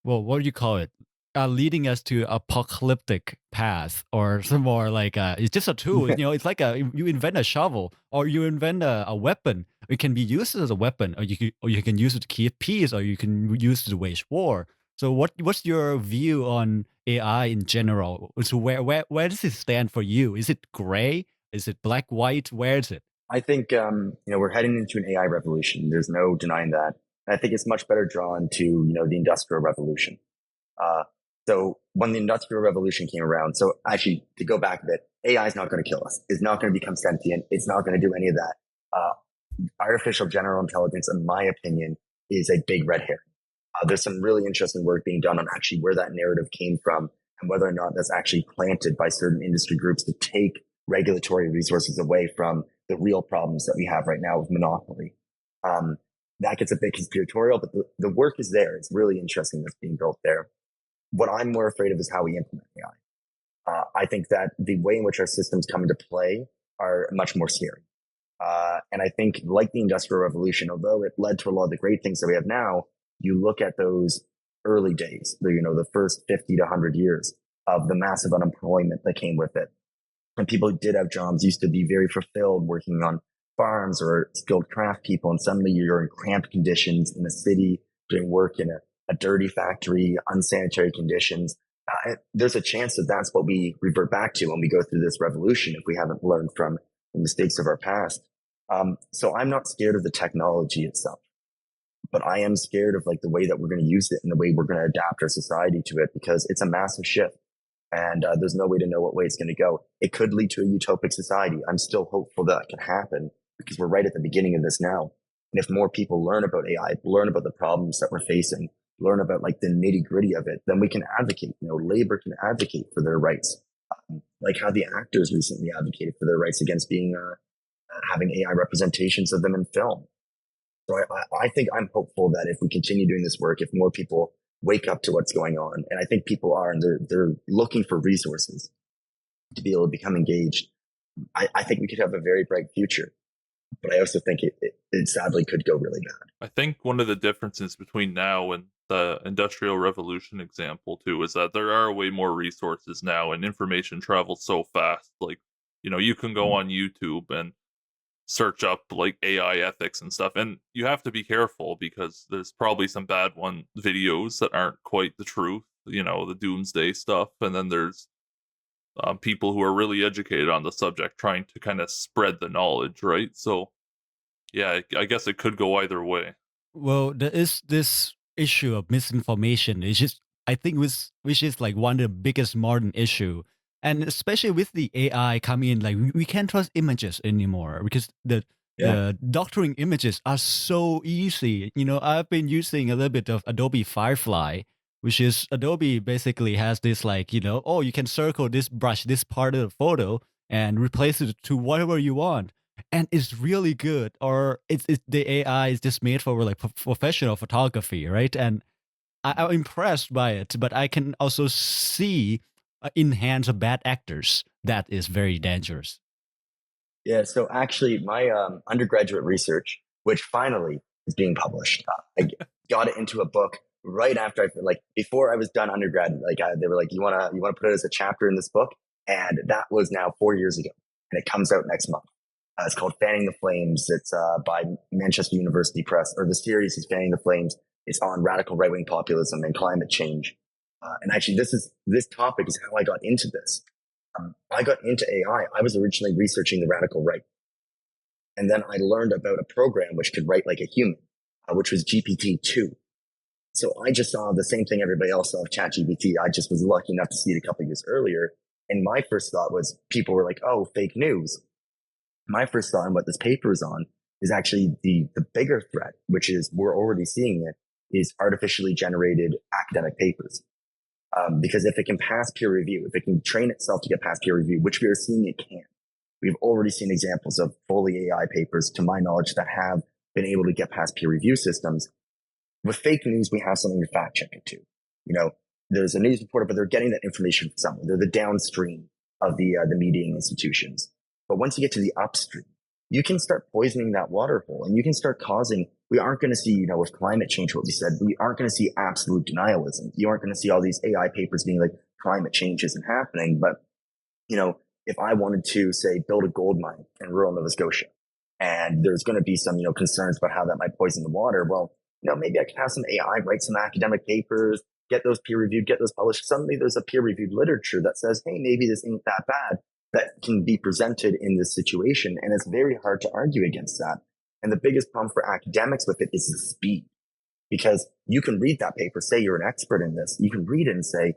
well, what do you call it? Are leading us to apocalyptic path, or some more like it's just a tool. It's like you invent a shovel or you invent a weapon. It can be used as a weapon, or you can use it to keep peace, or you can use it to wage war. So what's your view on AI in general? So where does it stand for you? Is it gray? Is it black, white? Where is it? I think we're heading into an AI revolution. There's no denying that. And I think it's much better drawn to the Industrial Revolution. So when the Industrial Revolution came around, so actually to go back a bit, AI is not going to kill us. It's not going to become sentient. It's not going to do any of that. artificial general intelligence, in my opinion, is a big red herring. There's some really interesting work being done on actually where that narrative came from and whether or not that's actually planted by certain industry groups to take regulatory resources away from the real problems that we have right now with monopoly. That gets a bit conspiratorial, but the work is there. It's really interesting that's being built there. What I'm more afraid of is how we implement AI. I think that the way in which our systems come into play are much more scary. And I think, like the Industrial Revolution, although it led to a lot of the great things that we have now, you look at those early days, the first 50 to 100 years of the massive unemployment that came with it. And people who did have jobs used to be very fulfilled working on farms or skilled craft people. And suddenly you're in cramped conditions in a city doing work in a dirty factory, unsanitary conditions. There's a chance that that's what we revert back to when we go through this revolution if we haven't learned from the mistakes of our past. So I'm not scared of the technology itself, but I am scared of like the way that we're going to use it and the way we're going to adapt our society to it, because it's a massive shift. And there's no way to know what way it's going to go. It could lead to a utopic society. I'm still hopeful that can happen because we're right at the beginning of this now. And if more people learn about AI, learn about the problems that we're facing, learn about like the nitty gritty of it, then we can advocate. Labor can advocate for their rights, like how the actors recently advocated for their rights against being having AI representations of them in film. So I think I'm hopeful that if we continue doing this work, if more people wake up to what's going on, and I think people are, and they're looking for resources to be able to become engaged, I think we could have a very bright future. But I also think it sadly could go really bad. I think one of the differences between now and the Industrial Revolution example too is that there are way more resources now and information travels so fast. Like, you can go on YouTube and search up like AI ethics and stuff, and you have to be careful because there's probably some bad videos that aren't quite the truth, the doomsday stuff, and then there's people who are really educated on the subject trying to kind of spread the knowledge, right? So yeah, I guess it could go either way. Well, there is this issue of misinformation. It's just, I think, which is like one of the biggest modern issue, and especially with the AI coming in, like we can't trust images anymore because the doctoring images are so easy. I've been using a little bit of Adobe Firefly, which is Adobe basically has this like, oh, you can circle this brush, this part of the photo, and replace it to whatever you want. And it's really good, or it's the AI is just made for like professional photography, right? And I'm impressed by it, but I can also see in hands of bad actors that is very dangerous. Yeah. So actually, my undergraduate research, which finally is being published, I got it into a book right after before I was done undergrad. They were like, you wanna put it as a chapter in this book, and that was now 4 years ago, and it comes out next month. It's called Fanning the Flames. It's by Manchester University Press, or the series is Fanning the Flames. It's on radical right-wing populism and climate change. And actually, this topic is how I got into this. I got into AI. I was originally researching the radical right. And then I learned about a program which could write like a human, which was GPT-2. So I just saw the same thing everybody else saw of ChatGPT. I just was lucky enough to see it a couple of years earlier. And my first thought was, people were like, oh, fake news. My first thought on what this paper is on is actually the bigger threat, which is we're already seeing it, is artificially generated academic papers. Because if it can pass peer review, if it can train itself to get past peer review, which we are seeing it can, we've already seen examples of fully AI papers, to my knowledge, that have been able to get past peer review systems. With fake news, we have something to fact check it to. There's a news reporter, but they're getting that information from someone. They're the downstream of the mediating institutions. But once you get to the upstream, you can start poisoning that water hole, and you can start causing, we aren't going to see, with climate change, what we said, we aren't going to see absolute denialism. You aren't going to see all these AI papers being like climate change isn't happening. But, if I wanted to say build a gold mine in rural Nova Scotia, and there's going to be some, concerns about how that might poison the water. Well, maybe I can have some AI write some academic papers, get those peer reviewed, get those published. Suddenly there's a peer reviewed literature that says, hey, maybe this ain't that bad, that can be presented in this situation. And it's very hard to argue against that. And the biggest problem for academics with it is the speed, because you can read that paper, say you're an expert in this, you can read it and say,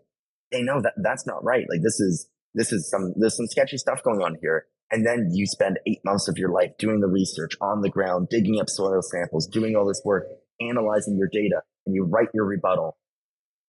hey, no, that's not right. Like there's some sketchy stuff going on here. And then you spend 8 months of your life doing the research on the ground, digging up soil samples, doing all this work, analyzing your data, and you write your rebuttal.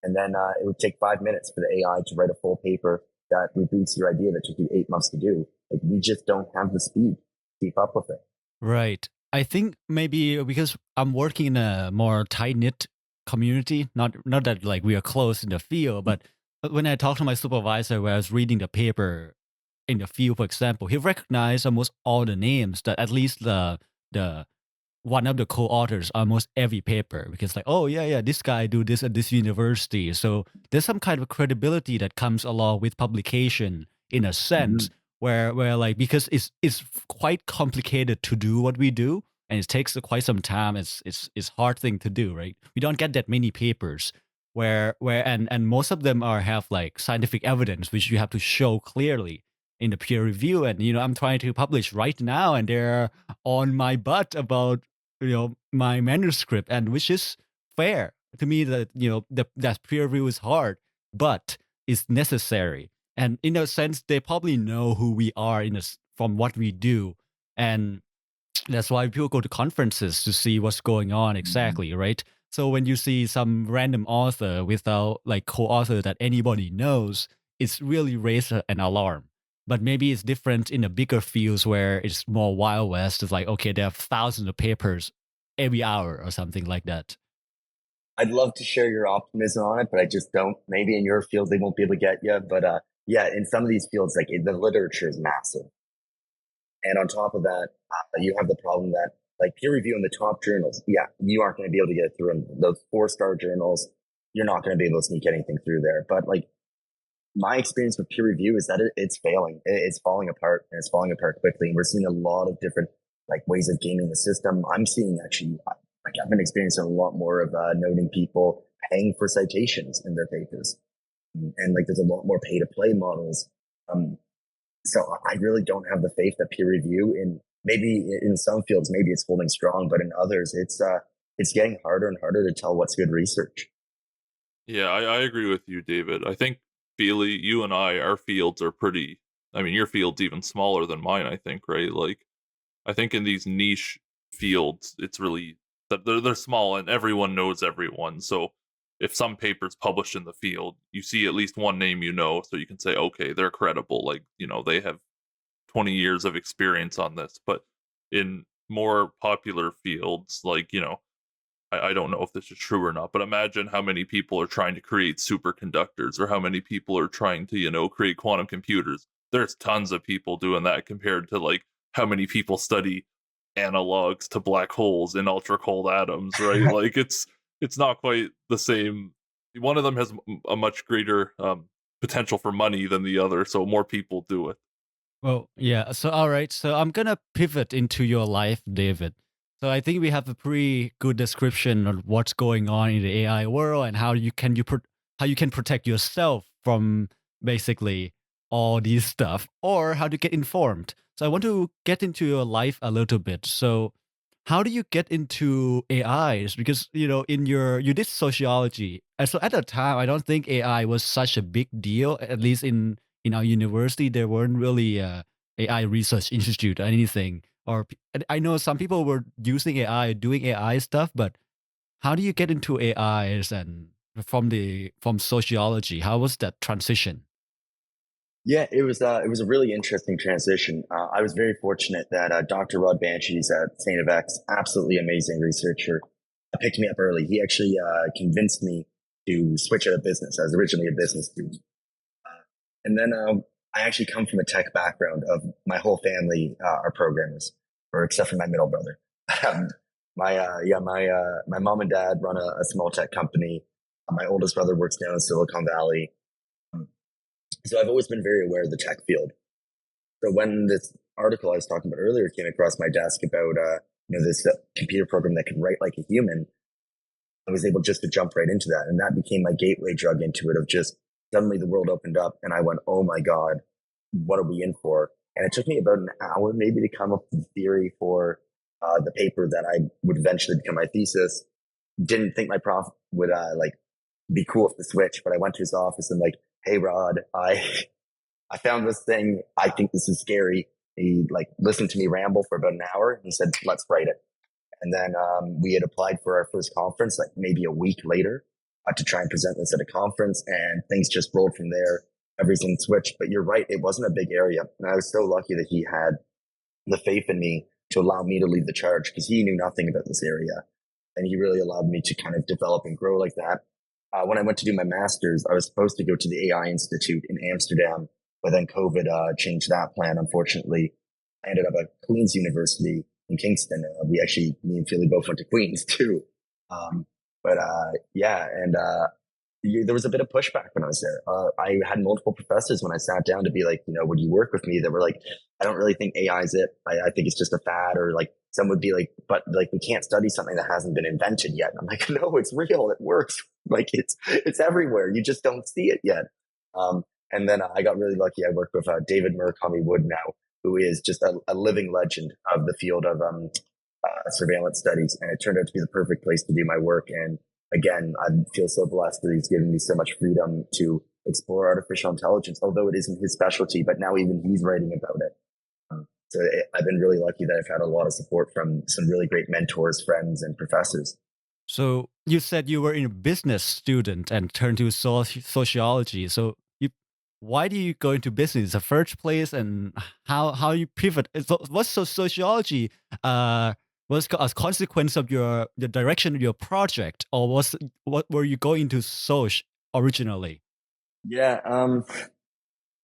And then it would take 5 minutes for the AI to write a full paper that reboots your idea that took you 8 months to do. Like, we just don't have the speed to keep up with it. Right. I think maybe because I'm working in a more tight knit community, not that like we are close in the field, but when I talked to my supervisor where I was reading the paper in the field, for example, he recognized almost all the names that at least the one of the co-authors almost every paper because like, oh yeah, this guy do this at this university. So there's some kind of credibility that comes along with publication in a sense Mm-hmm. where like because it's quite complicated to do what we do and it takes quite some time. It's hard thing to do, right? We don't get that many papers where and most of them are have like scientific evidence which you have to show clearly in the peer review. And I'm trying to publish right now and they're on my butt about my manuscript, and which is fair to me that that peer review is hard but it's necessary. And in a sense they probably know who we are from what we do, and that's why people go to conferences to see what's going on exactly, right? So when you see some random author without like co-author that anybody knows, it's really raised an alarm. But maybe it's different in the bigger fields where it's more wild west. It's like, okay, there are thousands of papers every hour or something like that. I'd love to share your optimism on it, but I just don't. Maybe in your field they won't be able to get you. But yeah, in some of these fields, like the literature is massive. And on top of that, you have the problem that like peer review in the top journals, yeah, you aren't going to be able to get through them. Those 4-star journals, you're not going to be able to sneak anything through there. But like my experience with peer review is that it's failing. It's falling apart, and it's falling apart quickly. And we're seeing a lot of different like ways of gaming the system. I'm seeing actually, like I've been experiencing a lot more of noting people paying for citations in their papers. And like there's a lot more pay to play models. So I really don't have the faith that peer review maybe in some fields, maybe it's holding strong, but in others, it's getting harder and harder to tell what's good research. Yeah, I agree with you, David. I think Feely, you and our fields are pretty. I mean, your field's even smaller than mine. I think, right? Like, I think in these niche fields, it's really that they're small and everyone knows everyone. So if some paper's published in the field, you see at least one name so you can say, okay, they're credible. Like, they have 20 years of experience on this. But in more popular fields, like, I don't know if this is true or not, but imagine how many people are trying to create superconductors or how many people are trying to, create quantum computers. There's tons of people doing that compared to like how many people study analogs to black holes in ultra cold atoms, right? Like it's not quite the same. One of them has a much greater potential for money than the other, so more people do it. Well, yeah. So, all right. So, I'm gonna pivot into your life, David. So, I think we have a pretty good description of what's going on in the AI world and how you can protect yourself from basically all these stuff, or how to get informed. So, I want to get into your life a little bit. So, how do you get into AIs? Because in you did sociology, and so at the time, I don't think AI was such a big deal. At least in our university, there weren't really AI research institute or anything. And I know some people were using AI, doing AI stuff, but how do you get into AIs and from sociology? How was that transition? Yeah, it was a really interesting transition. I was very fortunate that Dr. Rod Banshees at St. FX, absolutely amazing researcher, picked me up early. He actually convinced me to switch out of business. I was originally a business student. And then I actually come from a tech background of my whole family are programmers, or except for my middle brother. Um, my mom and dad run a small tech company. My oldest brother works down in Silicon Valley. So I've always been very aware of the tech field. So when this article I was talking about earlier came across my desk about this computer program that could write like a human, I was able just to jump right into that, and that became my gateway drug into it. Of just suddenly the world opened up, and I went, "Oh my god, what are we in for?" And it took me about an hour maybe to come up with the theory for the paper that I would eventually become my thesis. Didn't think my prof would like be cool with the switch, but I went to his office and like, "Hey Rod, I found this thing. I think this is scary. He like listened to me ramble for about an hour. And he said, "Let's write it." And then we had applied for our first conference like maybe a week later to try and present this at a conference, and things just rolled from there. Everything switched. But you're right, it wasn't a big area, and I was so lucky that he had the faith in me to allow me to lead the charge because he knew nothing about this area, and he really allowed me to kind of develop and grow like that. When I went to do my master's, I was supposed to go to the AI Institute in Amsterdam, but then COVID changed that plan, unfortunately. I ended up at Queen's University in Kingston. Me and Philly both went to Queen's too. There was a bit of pushback when I was there. I had multiple professors when I sat down to be like, would you work with me? That were like, I don't really think AI is it. I think it's just a fad. Or like some would be like, but like we can't study something that hasn't been invented yet. And I'm like, no, it's real. It works. Like it's everywhere. You just don't see it yet. And then I got really lucky. I worked with David Murakami-Wood now, who is just a living legend of the field of surveillance studies. And it turned out to be the perfect place to do my work. And again, I feel so blessed that he's given me so much freedom to explore artificial intelligence, although it isn't his specialty, but now even he's writing about it. I've been really lucky that I've had a lot of support from some really great mentors, friends, and professors. So you said you were a business student and turned to sociology. So why do you go into business in the first place, and how you pivot? What's sociology? Was a consequence of the direction of your project, or what were you going to Soch originally? Yeah.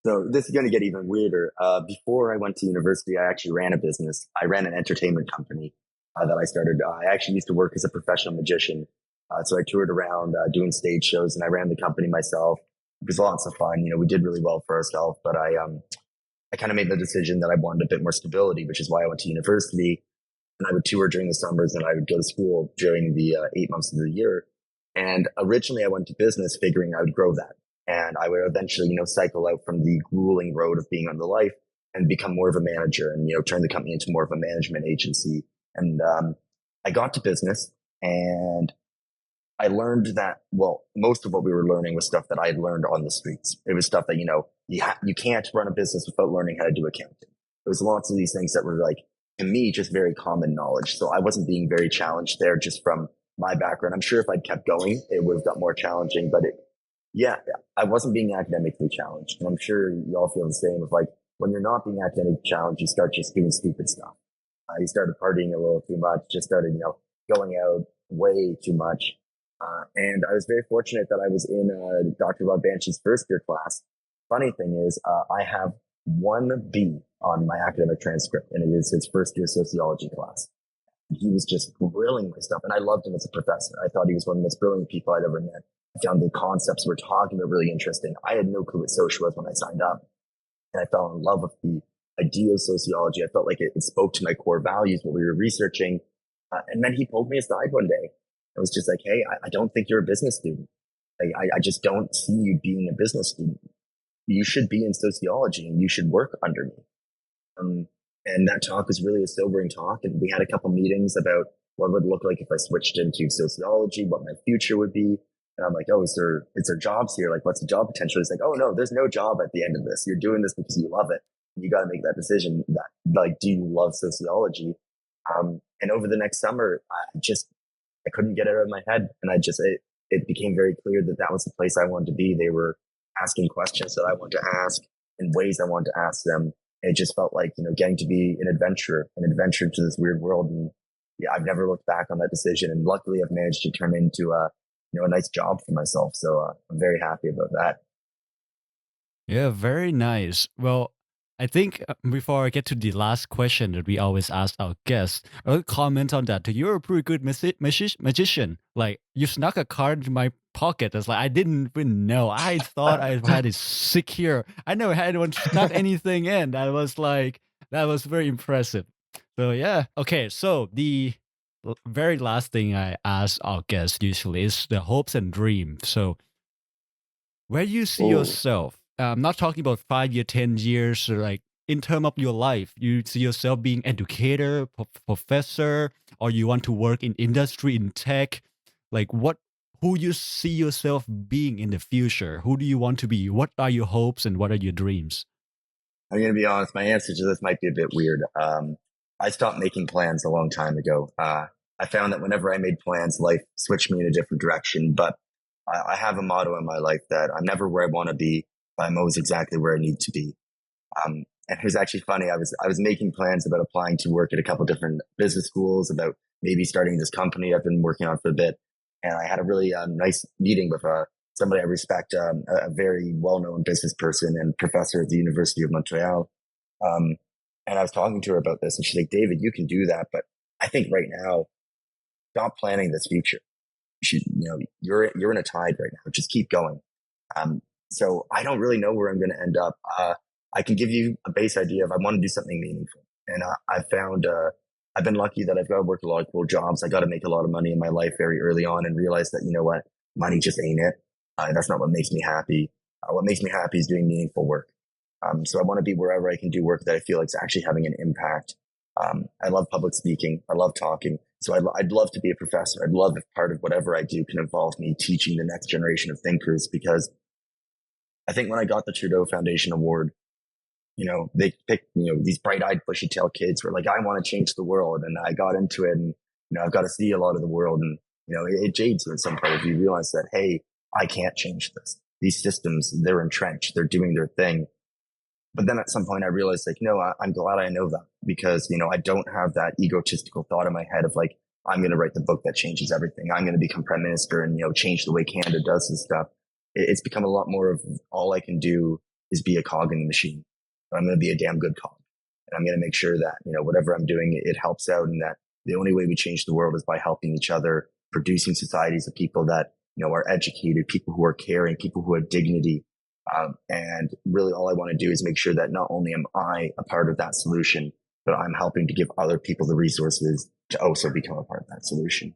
So this is going to get even weirder. Before I went to university, I actually ran a business. I ran an entertainment company that I started. I actually used to work as a professional magician. So I toured around doing stage shows, and I ran the company myself. It was lots of fun. We did really well for ourselves, but I kind of made the decision that I wanted a bit more stability, which is why I went to university. And I would tour during the summers, and I would go to school during the 8 months of the year. And originally I went to business figuring I would grow that. And I would eventually, cycle out from the grueling road of being on the life and become more of a manager and, turn the company into more of a management agency. And I got to business, and I learned that, most of what we were learning was stuff that I had learned on the streets. It was stuff that, you can't run a business without learning how to do accounting. There was lots of these things that were like, to me, just very common knowledge. So I wasn't being very challenged there just from my background. I'm sure if I'd kept going, it would have got more challenging, but I wasn't being academically challenged. And I'm sure you all feel the same of like, when you're not being academically challenged, you start just doing stupid stuff. You started partying a little too much, just started, going out way too much. And I was very fortunate that I was in Dr. Rob Banshee's first year class. Funny thing is, I have 1B on my academic transcript, and it is his first year sociology class. He was just grilling my stuff, and I loved him as a professor. I thought he was one of the most brilliant people I'd ever met. I found the concepts we're talking about really interesting. I had no clue what social was when I signed up, and I fell in love with the idea of sociology. I felt like it spoke to my core values, what we were researching. And then he pulled me aside one day. It was just like, hey, I don't think you're a business student. I just don't see you being a business student. You should be in sociology, and you should work under me. And that talk was really a sobering talk. And we had a couple meetings about what it would look like if I switched into sociology, what my future would be. And I'm like, oh, is there jobs here? Like, what's the job potential? It's like, oh no, there's no job at the end of this. You're doing this because you love it. You got to make that decision that, like, do you love sociology? And over the next summer, I couldn't get it out of my head. And it became very clear that was the place I wanted to be. They were asking questions that I wanted to ask in ways I wanted to ask them. And it just felt like, getting to be an adventurer into this weird world. And I've never looked back on that decision. And luckily I've managed to turn into a nice job for myself. So I'm very happy about that. Yeah, very nice. Well, I think before I get to the last question that we always ask our guests, I'll comment on that. You're a pretty good magician. Like, you snuck a card into my pocket. It's like, I didn't even know. I thought I had it secure. I never had anyone snuck anything in. That was very impressive. So, yeah. Okay, so the very last thing I ask our guests usually is the hopes and dreams. So, where do you see yourself? I'm not talking about 5 year, 10 years, or like in terms of your life. You see yourself being educator, professor, or you want to work in industry, in tech? Like, who you see yourself being in the future? Who do you want to be? What are your hopes and what are your dreams? I'm going to be honest. My answer to this might be a bit weird. I stopped making plans a long time ago. I found that whenever I made plans, life switched me in a different direction. But I have a motto in my life that I'm never where I want to be, but I'm always exactly where I need to be. And it was actually funny. I was making plans about applying to work at a couple different business schools, about maybe starting this company I've been working on for a bit. And I had a really nice meeting with somebody I respect, a very well-known business person and professor at the University of Montreal. And I was talking to her about this, and she's like, "David, you can do that, but I think right now, stop planning this future. You're in a tide right now. Just keep going." So I don't really know where I'm going to end up. I can give you a base idea of I want to do something meaningful. And I found, I've been lucky that I've got to work a lot of cool jobs. I got to make a lot of money in my life very early on and realize that, you know what, money just ain't it. That's not what makes me happy. What makes me happy is doing meaningful work. So I want to be wherever I can do work that I feel like is actually having an impact. I love public speaking. I love talking. So I'd love to be a professor. I'd love if part of whatever I do can involve me teaching the next generation of thinkers, because I think when I got the Trudeau Foundation Award, they picked, these bright-eyed, bushy-tailed kids who were like, I want to change the world. And I got into it, and, I've got to see a lot of the world. And, it jades you in some part of you realize that, hey, I can't change this. These systems, they're entrenched. They're doing their thing. But then at some point I realized, like, no, I'm glad I know that, because, I don't have that egotistical thought in my head of like, I'm going to write the book that changes everything. I'm going to become prime minister and, change the way Canada does this stuff. It's become a lot more of all I can do is be a cog in the machine. I'm going to be a damn good cog. And I'm going to make sure that, whatever I'm doing, it helps out, and that the only way we change the world is by helping each other, producing societies of people that, are educated, people who are caring, people who have dignity. And really all I want to do is make sure that not only am I a part of that solution, but I'm helping to give other people the resources to also become a part of that solution.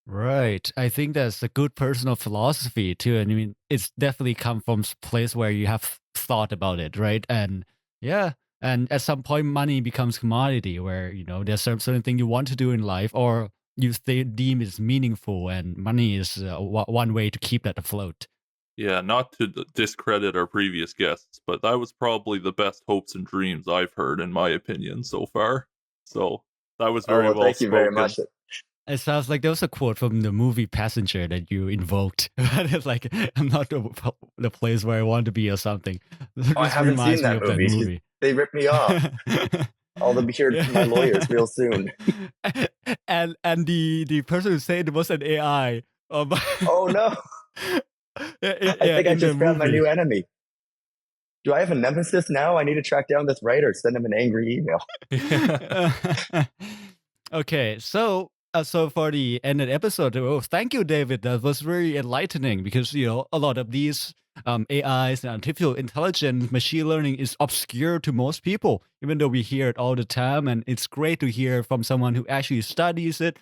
Right. I think that's a good personal philosophy too. And I mean, it's definitely come from a place where you have thought about it, right? And yeah, and at some point, money becomes commodity, where there's certain thing you want to do in life, or you deem is meaningful, and money is one way to keep that afloat. Yeah, not to discredit our previous guests, but that was probably the best hopes and dreams I've heard, in my opinion, so far. So that was very well thank you very spoken. much. It sounds like there was a quote from the movie Passenger that you invoked. It's like, I'm not the place where I want to be, or something. I haven't seen that movie. They ripped me off. I'll be here to my lawyers real soon. And the person who said it was an AI. Oh no! I think I just found my new enemy. Do I have a nemesis now? I need to track down this writer, send him an angry email. Okay, so for the end of the episode, thank you, David. That was very enlightening, because a lot of these AIs and artificial intelligence, machine learning is obscure to most people, even though we hear it all the time. And it's great to hear from someone who actually studies it,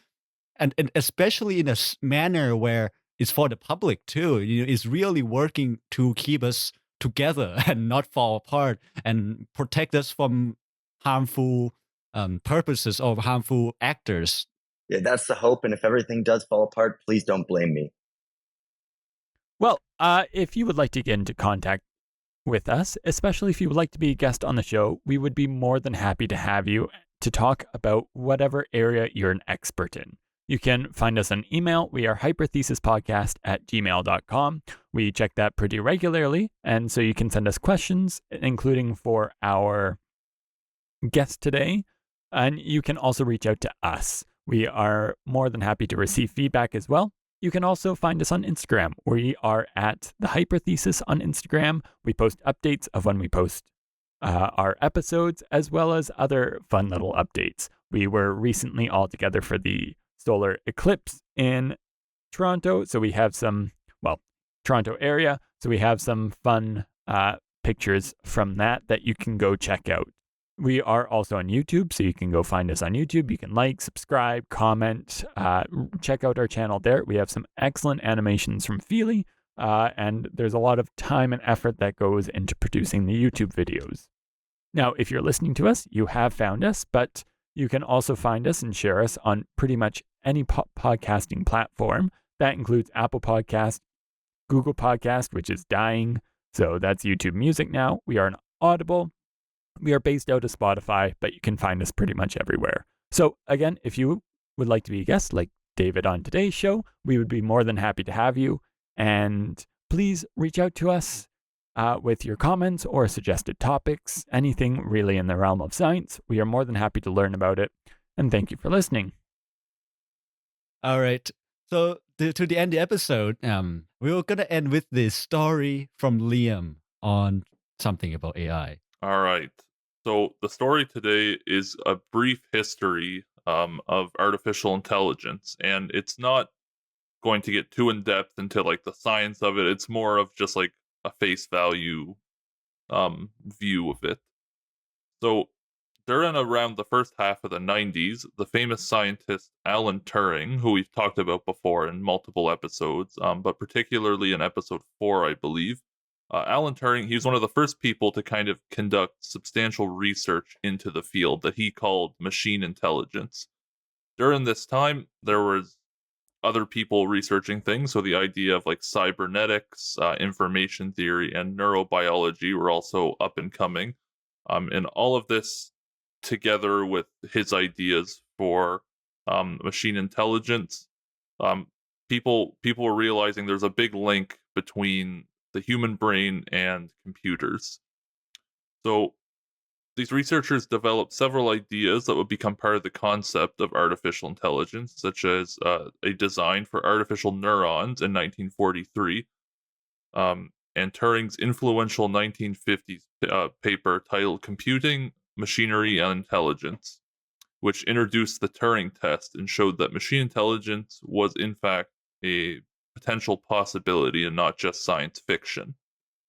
and especially in a manner where it's for the public too. It's really working to keep us together and not fall apart, and protect us from harmful purposes or harmful actors. Yeah, that's the hope. And if everything does fall apart, please don't blame me. Well, if you would like to get into contact with us, especially if you would like to be a guest on the show, we would be more than happy to have you to talk about whatever area you're an expert in. You can find us on email. We are hyperthesispodcast@gmail.com. We check that pretty regularly, and so you can send us questions, including for our guest today, and you can also reach out to us. We are more than happy to receive feedback as well. You can also find us on Instagram. We are at the Hyperthesis on Instagram. We post updates of when we post our episodes, as well as other fun little updates. We were recently all together for the solar eclipse in Toronto. So we have Toronto area. So we have some fun pictures from that you can go check out. We are also on YouTube, so you can go find us on YouTube. You can like, subscribe, comment, check out our channel there. We have some excellent animations from Feely, and there's a lot of time and effort that goes into producing the YouTube videos. Now, if you're listening to us, you have found us, but you can also find us and share us on pretty much any podcasting platform. That includes Apple Podcast, Google Podcast, which is dying, so that's YouTube Music now. We are on Audible, We are based out of Spotify, but you can find us pretty much everywhere. So again, if you would like to be a guest like David on today's show, we would be more than happy to have you. And please reach out to us with your comments or suggested topics, anything really in the realm of science. We are more than happy to learn about it. And thank you for listening. All right. So to the end of the episode, we were gonna end with this story from Liam on something about AI. All right. So the story today is a brief history of artificial intelligence, and it's not going to get too in depth into like the science of it. It's more of just like a face value view of it. So during around the first half of the 90s, the famous scientist Alan Turing, who we've talked about before in multiple episodes, but particularly in episode 4, I believe, Alan Turing, he was one of the first people to kind of conduct substantial research into the field that he called machine intelligence. During this time, there was other people researching things, so the idea of like cybernetics, information theory, and neurobiology were also up and coming. And all of this together with his ideas for machine intelligence, people were realizing there's a big link between the human brain and computers. So these researchers developed several ideas that would become part of the concept of artificial intelligence, such as a design for artificial neurons in 1943, and Turing's influential 1950s paper titled Computing, Machinery, and Intelligence, which introduced the Turing test and showed that machine intelligence was in fact a potential possibility and not just science fiction.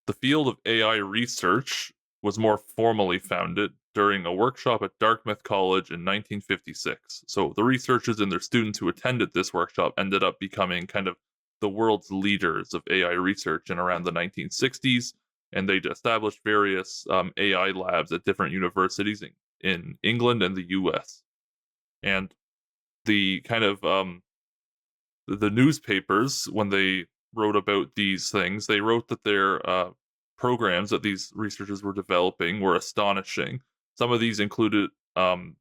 The field of AI research was more formally founded during a workshop at Dartmouth College in 1956. So the researchers and their students who attended this workshop ended up becoming kind of the world's leaders of AI research in around the 1960s, and they established various AI labs at different universities in England and the US. And the kind of the newspapers, when they wrote about these things, they wrote that their programs that these researchers were developing were astonishing. Some of these included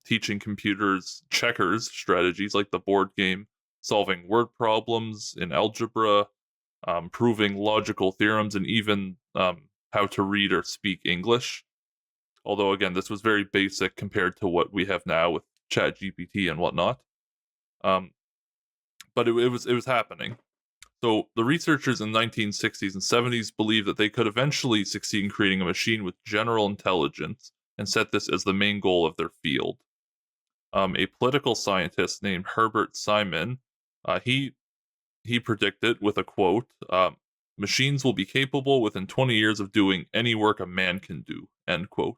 teaching computers checkers strategies like the board game, solving word problems in algebra, proving logical theorems, and even how to read or speak English. Although, again, this was very basic compared to what we have now with ChatGPT and whatnot. But it was happening. So the researchers in the 1960s and 70s believed that they could eventually succeed in creating a machine with general intelligence and set this as the main goal of their field. A political scientist named Herbert Simon, he predicted with a quote, "Machines will be capable within 20 years of doing any work a man can do," end quote.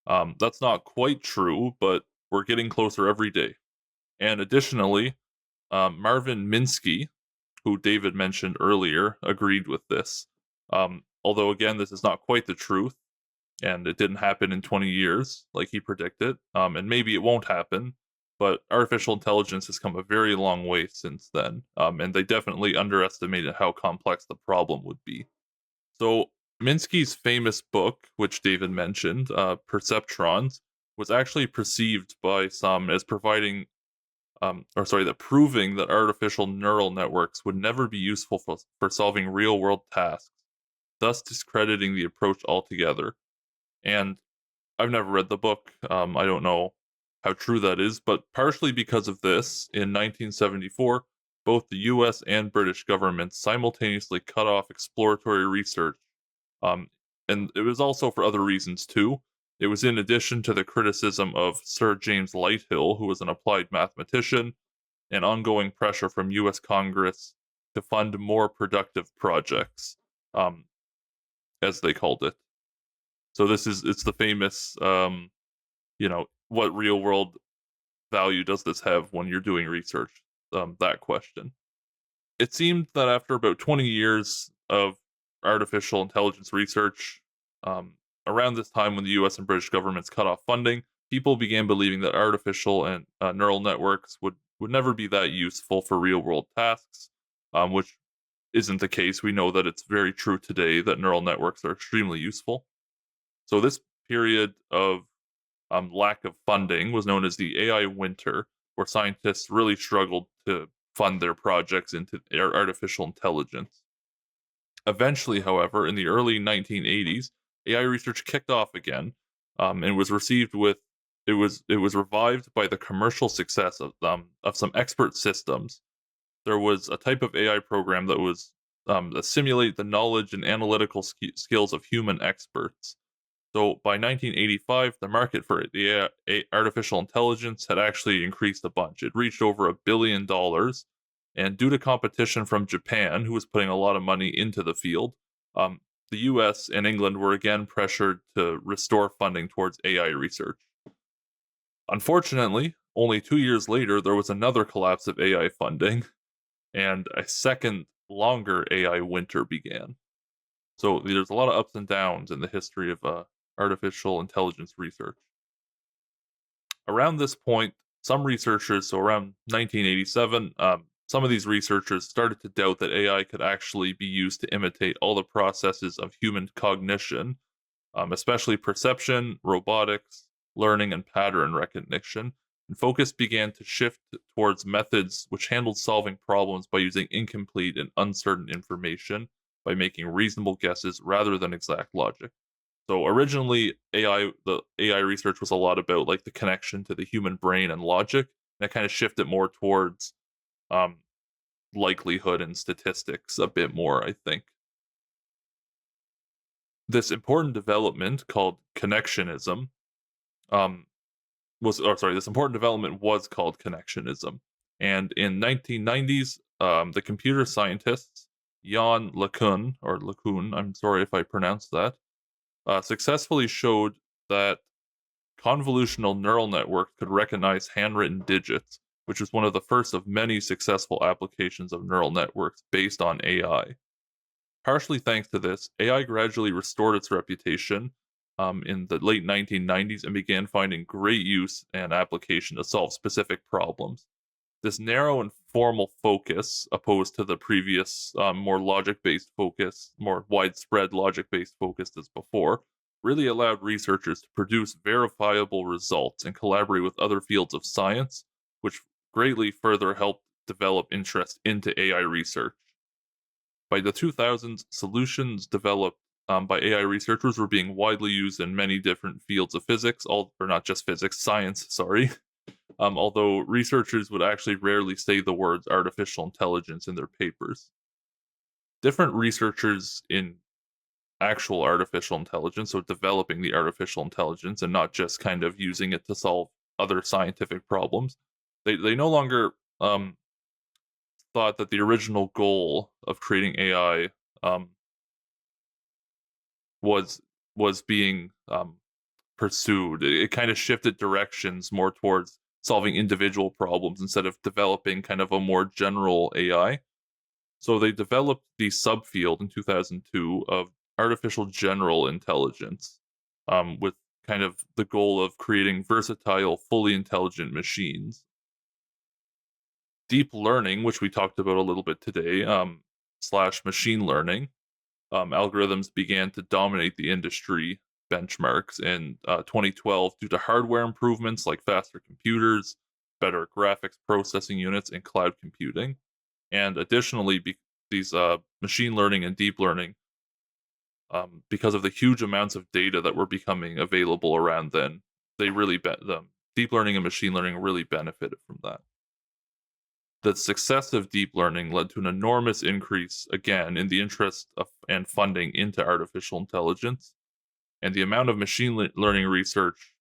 That's not quite true, but we're getting closer every day. And additionally, Marvin Minsky, who David mentioned earlier, agreed with this. Although, again, this is not quite the truth, and it didn't happen in 20 years like he predicted, and maybe it won't happen, but artificial intelligence has come a very long way since then, and they definitely underestimated how complex the problem would be. So, Minsky's famous book, which David mentioned, Perceptrons, was actually perceived by some as proving that artificial neural networks would never be useful for solving real world tasks, thus discrediting the approach altogether. And I've never read the book. I don't know how true that is, but partially because of this, in 1974, both the US and British governments simultaneously cut off exploratory research. And it was also for other reasons too. It was in addition to the criticism of Sir James Lighthill, who was an applied mathematician, and ongoing pressure from US Congress to fund more productive projects, as they called it. So it's the famous, what real world value does this have when you're doing research? That question. It seemed that after about 20 years of artificial intelligence research, around this time when the US and British governments cut off funding, people began believing that artificial and neural networks would never be that useful for real world tasks, which isn't the case. We know that it's very true today that neural networks are extremely useful. So this period of lack of funding was known as the AI winter, where scientists really struggled to fund their projects into artificial intelligence. Eventually, however, in the early 1980s, AI research kicked off again, and was received with it was revived by the commercial success of some expert systems. There was a type of AI program that was that simulate the knowledge and analytical skills of human experts. So by 1985, the market for the artificial intelligence had actually increased a bunch. It reached over $1 billion, and due to competition from Japan, who was putting a lot of money into the field, the U.S. and England were again pressured to restore funding towards AI research. Unfortunately, only 2 years later, there was another collapse of AI funding, and a second, longer AI winter began. So there's a lot of ups and downs in the history of artificial intelligence research. Around this point, some researchers, so around 1987, some of these researchers started to doubt that AI could actually be used to imitate all the processes of human cognition, especially perception, robotics, learning, and pattern recognition. And focus began to shift towards methods which handled solving problems by using incomplete and uncertain information, by making reasonable guesses rather than exact logic. So originally, the AI research was a lot about like the connection to the human brain and logic. And it kind of shifted more towards um, likelihood and statistics a bit more, I think. This important development called connectionism this important development was called connectionism. And in 1990s, the computer scientists Jan LeCun, I'm sorry if I pronounced that, successfully showed that convolutional neural networks could recognize handwritten digits, which was one of the first of many successful applications of neural networks based on AI. Partially thanks to this, AI gradually restored its reputation in the late 1990s and began finding great use and application to solve specific problems. This narrow and formal focus, opposed to the previous more logic-based focus, more widespread logic-based focus as before, really allowed researchers to produce verifiable results and collaborate with other fields of science, which greatly further helped develop interest into AI research. By the 2000s, solutions developed by AI researchers were being widely used in many different fields of physics, or not just physics, science, sorry. Although researchers would actually rarely say the words artificial intelligence in their papers. Different researchers in actual artificial intelligence, so developing the artificial intelligence and not just kind of using it to solve other scientific problems, they no longer thought that the original goal of creating AI was being pursued. It kind of shifted directions more towards solving individual problems instead of developing kind of a more general AI. So they developed the subfield in 2002 of artificial general intelligence, with kind of the goal of creating versatile, fully intelligent machines. Deep learning, which we talked about a little bit today, / machine learning, algorithms began to dominate the industry benchmarks in 2012 due to hardware improvements like faster computers, better graphics processing units, and cloud computing. And additionally, these machine learning and deep learning, because of the huge amounts of data that were becoming available around then, deep learning and machine learning really benefited from that. The success of deep learning led to an enormous increase, again, in the interest and funding into artificial intelligence. And the amount of machine learning research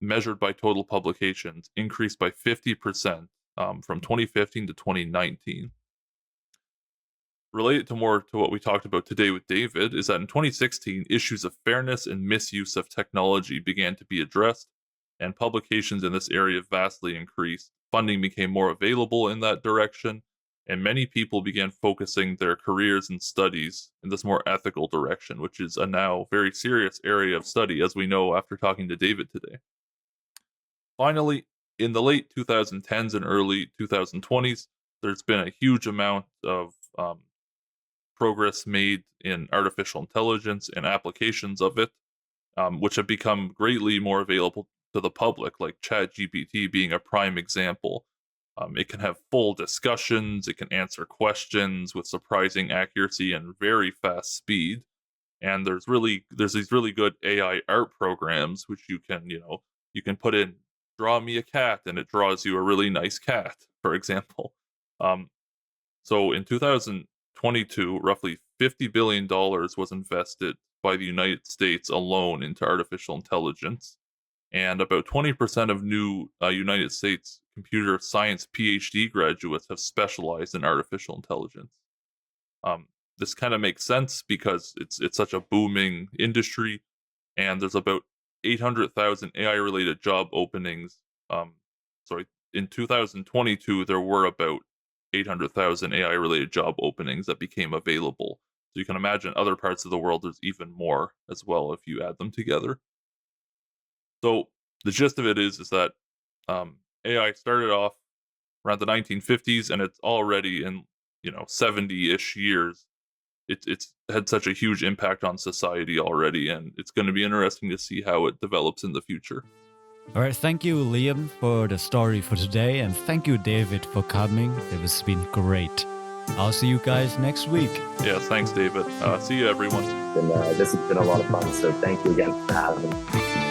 measured by total publications increased by 50% from 2015 to 2019. Related to what we talked about today with David is that in 2016, issues of fairness and misuse of technology began to be addressed, and publications in this area vastly increased. Funding became more available in that direction, and many people began focusing their careers and studies in this more ethical direction, which is a now very serious area of study, as we know after talking to David today. Finally, in the late 2010s and early 2020s, there's been a huge amount of progress made in artificial intelligence and applications of it. which have become greatly more available to the public, like ChatGPT being a prime example. It can have full discussions, it can answer questions with surprising accuracy and very fast speed. And there's these really good AI art programs which you can put in, draw me a cat, and it draws you a really nice cat, for example. Um, so in 2022, roughly $50 billion was invested by the United States alone into artificial intelligence. And about 20% of new United States computer science PhD graduates have specialized in artificial intelligence. This kind of makes sense because it's such a booming industry, and there's about 800,000 AI related job openings. Sorry, in 2022 there were about 800,000 AI related job openings that became available. So you can imagine other parts of the world there's even more as well if you add them together. So the gist of it is that AI started off around the 1950s, and it's already in 70-ish years. It's had such a huge impact on society already, and it's going to be interesting to see how it develops in the future. All right, thank you, Liam, for the story for today, and thank you, David, for coming. It has been great. I'll see you guys next week. Yes, thanks, David. See you, everyone. And this has been a lot of fun. So thank you again for having me.